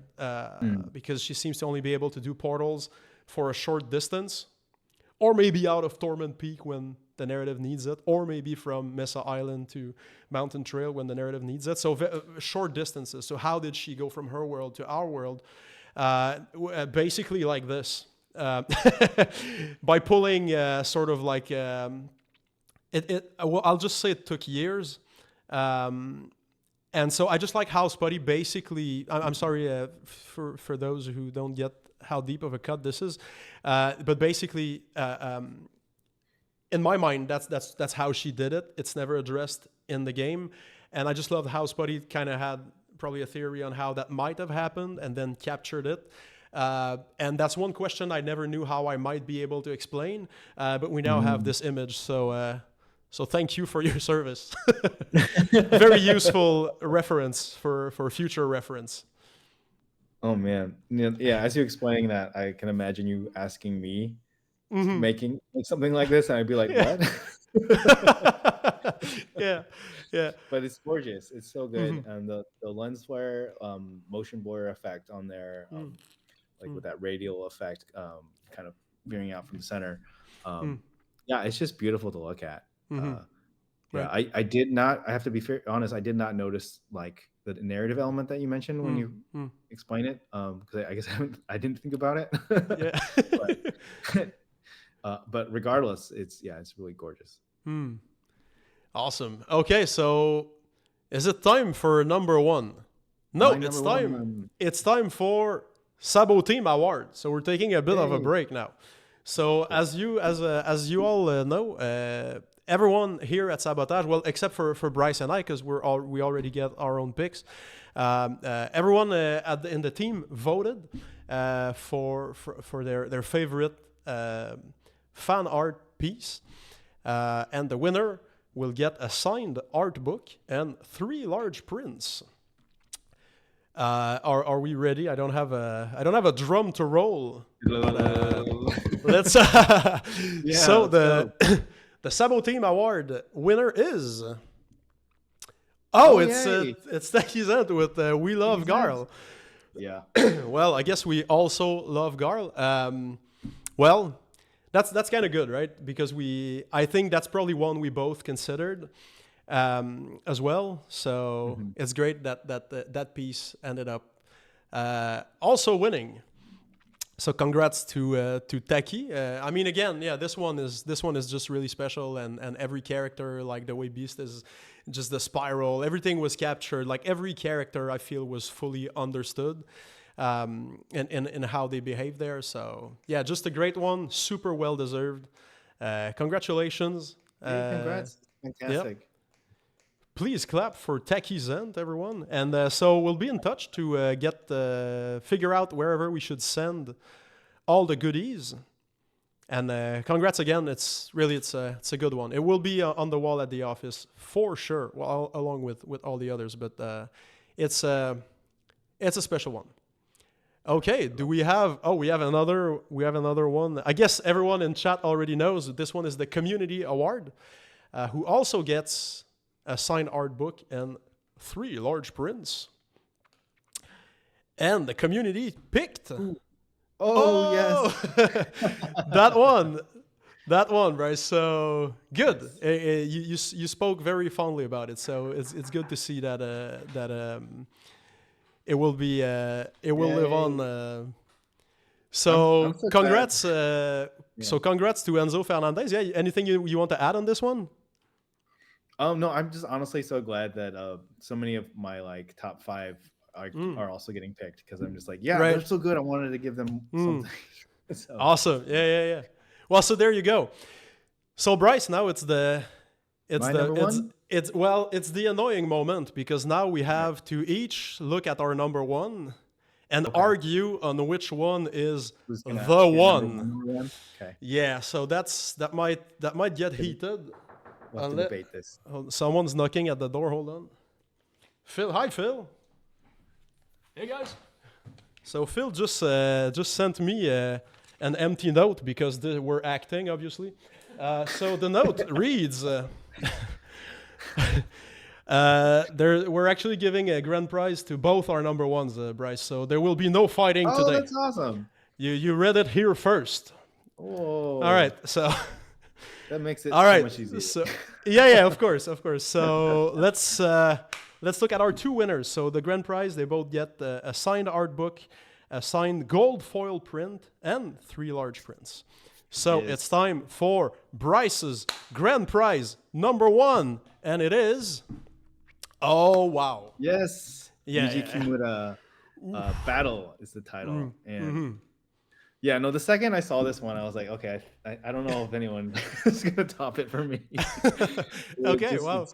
Because she seems to only be able to do portals for a short distance, or maybe out of Torment Peak when the narrative needs it, or maybe from Mesa Island to Mountain Trail when the narrative needs it. So short distances. So how did she go from her world to our world? Basically like this. By pulling sort of like... well, I'll just say it took years. And so I just like how Spuddy basically... I'm sorry for those who don't get how deep of a cut this is. But basically... in my mind, that's how she did it. It's never addressed in the game, and I just love how Spuddy kind of had probably a theory on how that might have happened, and then captured it. And that's one question I never knew how I might be able to explain, but we now have this image. So thank you for your service. Very useful reference for future reference. Oh man, yeah. As you explaining that, I can imagine you asking me. Making something like this, and I'd be like, what? yeah. But it's gorgeous. It's so good. And the lens flare, motion blur effect on there, like with that radial effect, kind of veering out from the center. Yeah, it's just beautiful to look at. Yeah, I did not. I have to be honest. I did not notice like the narrative element that you mentioned when you explain it, because I guess I didn't think about it. Yeah. But regardless, it's really gorgeous. Awesome. Okay, so is it time for number 1? No, it's time. It's time for Sabot Team Award. So we're taking a bit of a break now. So as you all know, everyone here at Sabotage, well, except for Bryce and I, because we already get our own picks. Everyone in the team voted for their favorite fan art piece, and the winner will get a signed art book and 3 large prints. Are we ready? I don't have a drum to roll. Let's. So the Sabot Team Award winner is. It's Techie Zent with We Love Garl. Yeah. Well, I guess we also love Garl. Well. That's kind of good, right? Because I think that's probably one we both considered as well. So it's great that piece ended up also winning. So congrats to Techie. I mean, again, yeah, this one is just really special, and every character, like the way Beast is, just the spiral, everything was captured. Like every character, I feel, was fully understood. And how they behave there. So yeah, just a great one, super well deserved. Congratulations. Congrats. Fantastic. Yep. Please clap for Techie Zent, everyone. And so we'll be in touch to figure out wherever we should send all the goodies. And congrats again. It's a good one. It will be on the wall at the office for sure, well, along with all the others. But it's a special one. Okay, we have another one. I guess everyone in chat already knows that this one is the Community Award, who also gets a signed art book and 3 large prints. And the community picked. Yes. that one, right? So good. You spoke very fondly about it, so it's good to see that it will live on. So congrats, Yeah. So congrats to Enzo Fernandez. Yeah, anything you want to add on this one? No, I'm just honestly so glad that so many of my like top 5 are also getting picked, because I'm just like, yeah, they're Right. so good. I wanted to give them something. So Awesome. Yeah. Well, so there you go. So Bryce, now it's my number one. it's the annoying moment, because now we have to each look at our number one and Okay. argue on which one is Who's gonna the get one. number one? Okay. Yeah, so that might get heated. We'll have to debate this. Someone's knocking at the door. Hold on. Phil, hi Phil. Hey guys. So Phil just sent me an empty note, because we're acting, obviously. So the note reads, we're actually giving a grand prize to both our number ones, Bryce. So there will be no fighting Oh, today. that's awesome. You read it here first. Oh. All right. So that makes it all so right. much easier. So yeah, of course. So let's look at our two winners. So the grand prize, they both get a signed art book, a signed gold foil print, and 3 large prints. So Yes. it's time for Bryce's grand prize number 1, and it is, oh wow, Yes. Yeah, Yuji yeah. Kimura, Battle is the title. And yeah, no, the second I saw this one, I was like, okay, I don't know if anyone is going to top it for me. Okay, wow.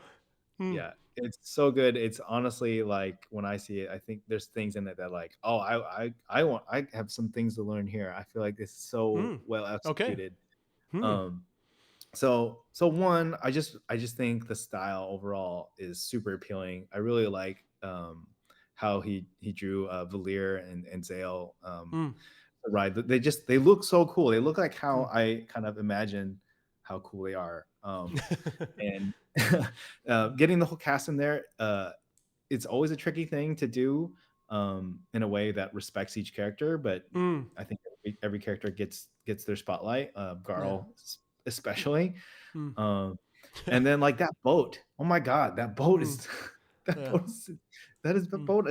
Yeah, it's so good. It's honestly like, when I see it, I think there's things in it that like, oh, I have some things to learn here. I feel like it's so well executed. So one, I just think the style overall is super appealing. I really like how he drew Valir and Zale. Right, they look so cool. They look like how I kind of imagine how cool they are. And getting the whole cast in there, it's always a tricky thing to do in a way that respects each character. But I think every character gets their spotlight. Garl especially. And then like that boat. Oh my god, that boat is the boat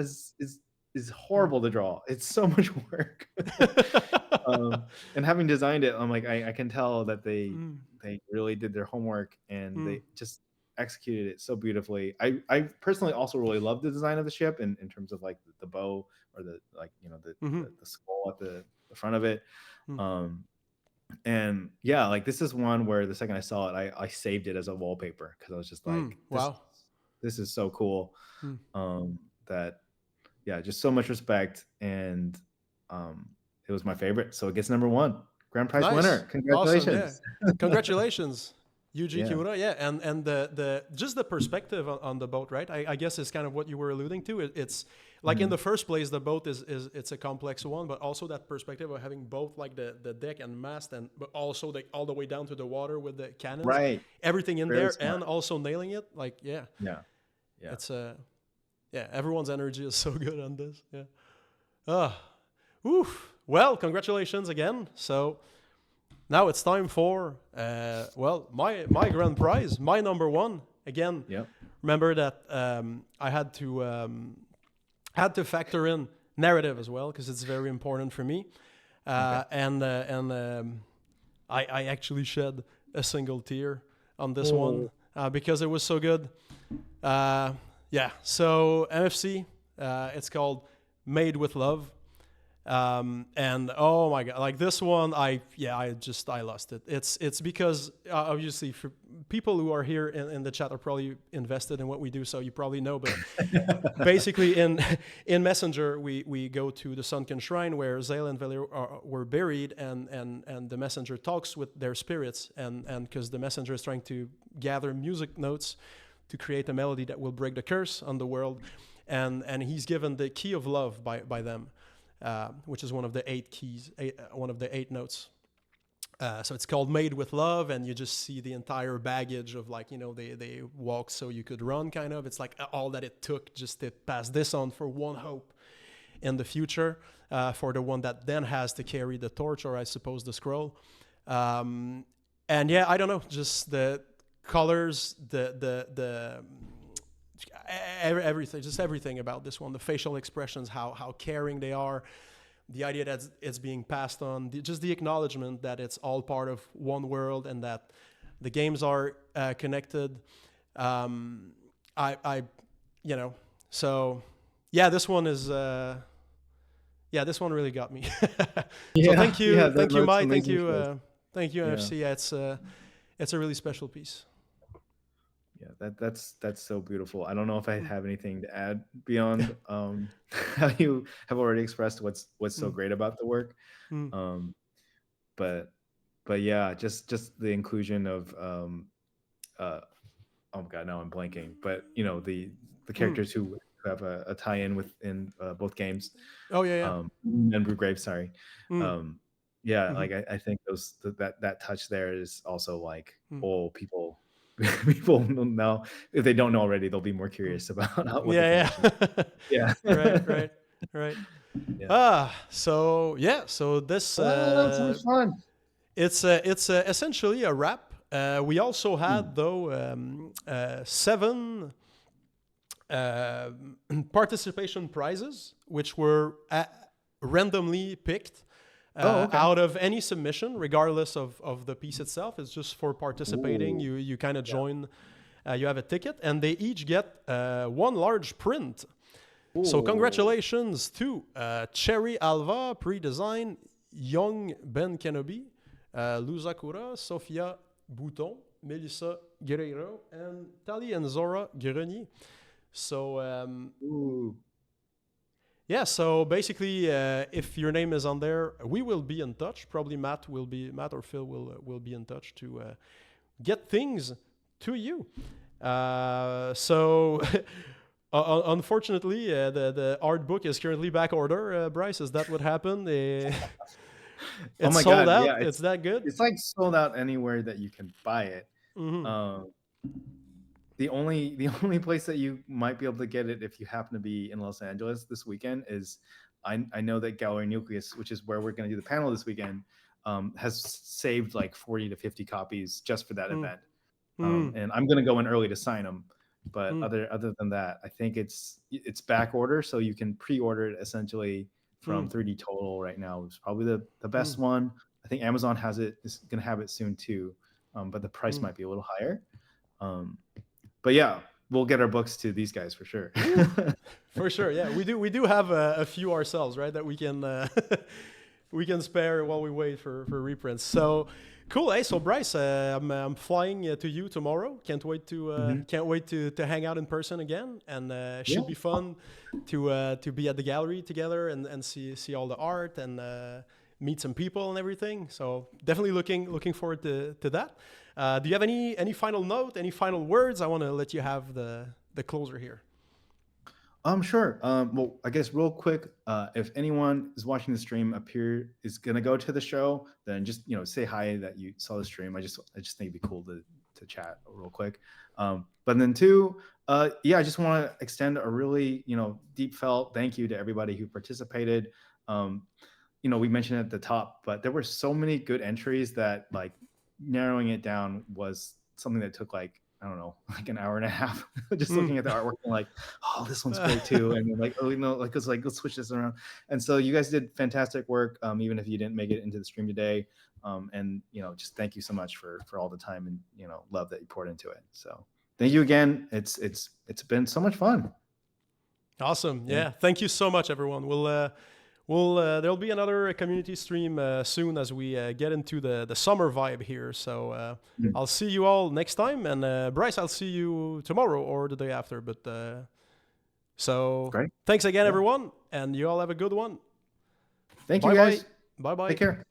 is horrible to draw. It's so much work. And having designed it, I'm like, I can tell that they really did their homework, and they just executed it so beautifully. I personally also really love the design of the ship in terms of like the bow, or the like, the skull at the front of it. And yeah, like this is one where the second I saw it, I saved it as a wallpaper, because I was just like, wow, this is so cool. That yeah, just so much respect, and it was my favorite, so it gets number 1. Grand prize winner. Congratulations. Awesome, yeah. Congratulations, Yuji Yeah. Kimura. Yeah, and the just the perspective on the boat, right? I guess is kind of what you were alluding to. It's like in the first place, the boat is it's a complex one, but also that perspective of having both like the deck and mast, and but also all the way down to the water with the cannons, Right. everything in Very there, smart. and also nailing it. Like yeah, it's yeah, everyone's energy is so good on this. Yeah. Oof. Well, congratulations again. So now it's time for my grand prize, my number 1 again. Yep. Remember that I had to factor in narrative as well, because it's very important for me. And I actually shed a single tear on this one because it was so good. Yeah. So MFC, it's called Made with Love. And oh my god, like this one, I lost it. It's because obviously for people who are here in the chat are probably invested in what we do, so you probably know. But basically, in Messenger, we go to the Sunken Shrine where Zale and Valir were buried, and the Messenger talks with their spirits, and because the Messenger is trying to gather music notes to create a melody that will break the curse on the world, and he's given the key of love by them. Which is one of the 8 keys, one of the 8 notes. So it's called Made with Love, and you just see the entire baggage of like, they walked so you could run, kind of. It's like all that it took just to pass this on for one hope in the future, for the one that then has to carry the torch, or I suppose the scroll. And yeah, I don't know, just the colors, everything about this one, the facial expressions, how caring they are, the idea that it's being passed on, just the acknowledgement that it's all part of one world and that the games are connected. I you know, so yeah, this one is yeah, this one really got me. So thank you, thank you, Mike, thank you, NFC. Yeah, it's a really special piece. Yeah, that's so beautiful. I don't know if I have anything to add beyond how you have already expressed what's so great about the work. Mm. But yeah, just the inclusion of oh my god, now I'm blanking. But you know, the characters who have a tie-in within both games. Oh yeah. And Brugrave, sorry. Yeah, Mhm. like I think that touch there is also like, Mm. oh, people will know. If they don't know already, they'll be more curious about what the connection is. Yeah. Yeah. Right. Yeah. So yeah, so this Oh, that's so much fun. it's essentially a wrap. We also had though 7 participation prizes, which were randomly picked Okay. out of any submission, regardless of the piece itself. It's just for participating. Ooh. You kind of join. You have a ticket, and they each get 1 large print. So Ooh. congratulations to Cherry Alva, pre-design, Young Ben Kenobi, Luzakura, Sophia Bouton, Melissa Guerreiro, and Tali and Zora Grenier. So yeah, so basically, if your name is on there, we will be in touch. Probably Matt or Phil will be in touch to get things to you. So unfortunately, the art book is currently back order. Bryce, is that what happened? It's Oh my sold god, out. yeah, It's that good. it's like sold out anywhere that you can buy it. Mm-hmm. The only place that you might be able to get it if you happen to be in Los Angeles this weekend is I know that Gallery Nucleus, which is where we're going to do the panel this weekend, has saved like 40 to 50 copies just for that event. And I'm going to go in early to sign them. But other than that, I think it's back order, so you can pre-order it essentially from 3D Total right now. It's probably the best one. I think Amazon is going to have it soon too, but the price might be a little higher. But yeah, we'll get our books to these guys for sure. For sure, yeah, we do have a few ourselves, right? That we can we can spare while we wait for reprints. So cool. Hey, so Bryce, I'm flying to you tomorrow. Can't wait to hang out in person again, and it should be fun to be at the gallery together and see all the art and meet some people and everything. So definitely looking forward to that. Do you have any final note, any final words? I want to let you have the closer here. Sure. Well, I guess real quick, if anyone is watching the stream is gonna go to the show, then just say hi that you saw the stream. I just think it'd be cool to chat real quick. But then 2, yeah, I just want to extend a really deep felt thank you to everybody who participated. We mentioned at the top, but there were so many good entries that like narrowing it down was something that took like, I don't know, like an hour and a half just looking at the artwork and like, oh, this one's great too. And like, oh, like, it's like, let's switch this around. And so you guys did fantastic work, even if you didn't make it into the stream today. And just thank you so much for all the time and love that you poured into it. So thank you again. It's been so much fun. Awesome. Yeah. Thank you so much, everyone. There'll be another community stream soon as we get into the summer vibe here. So I'll see you all next time. And Bryce, I'll see you tomorrow or the day after. But Great. Thanks again, everyone. And you all have a good one. Thank you, guys. Bye-bye. Take care.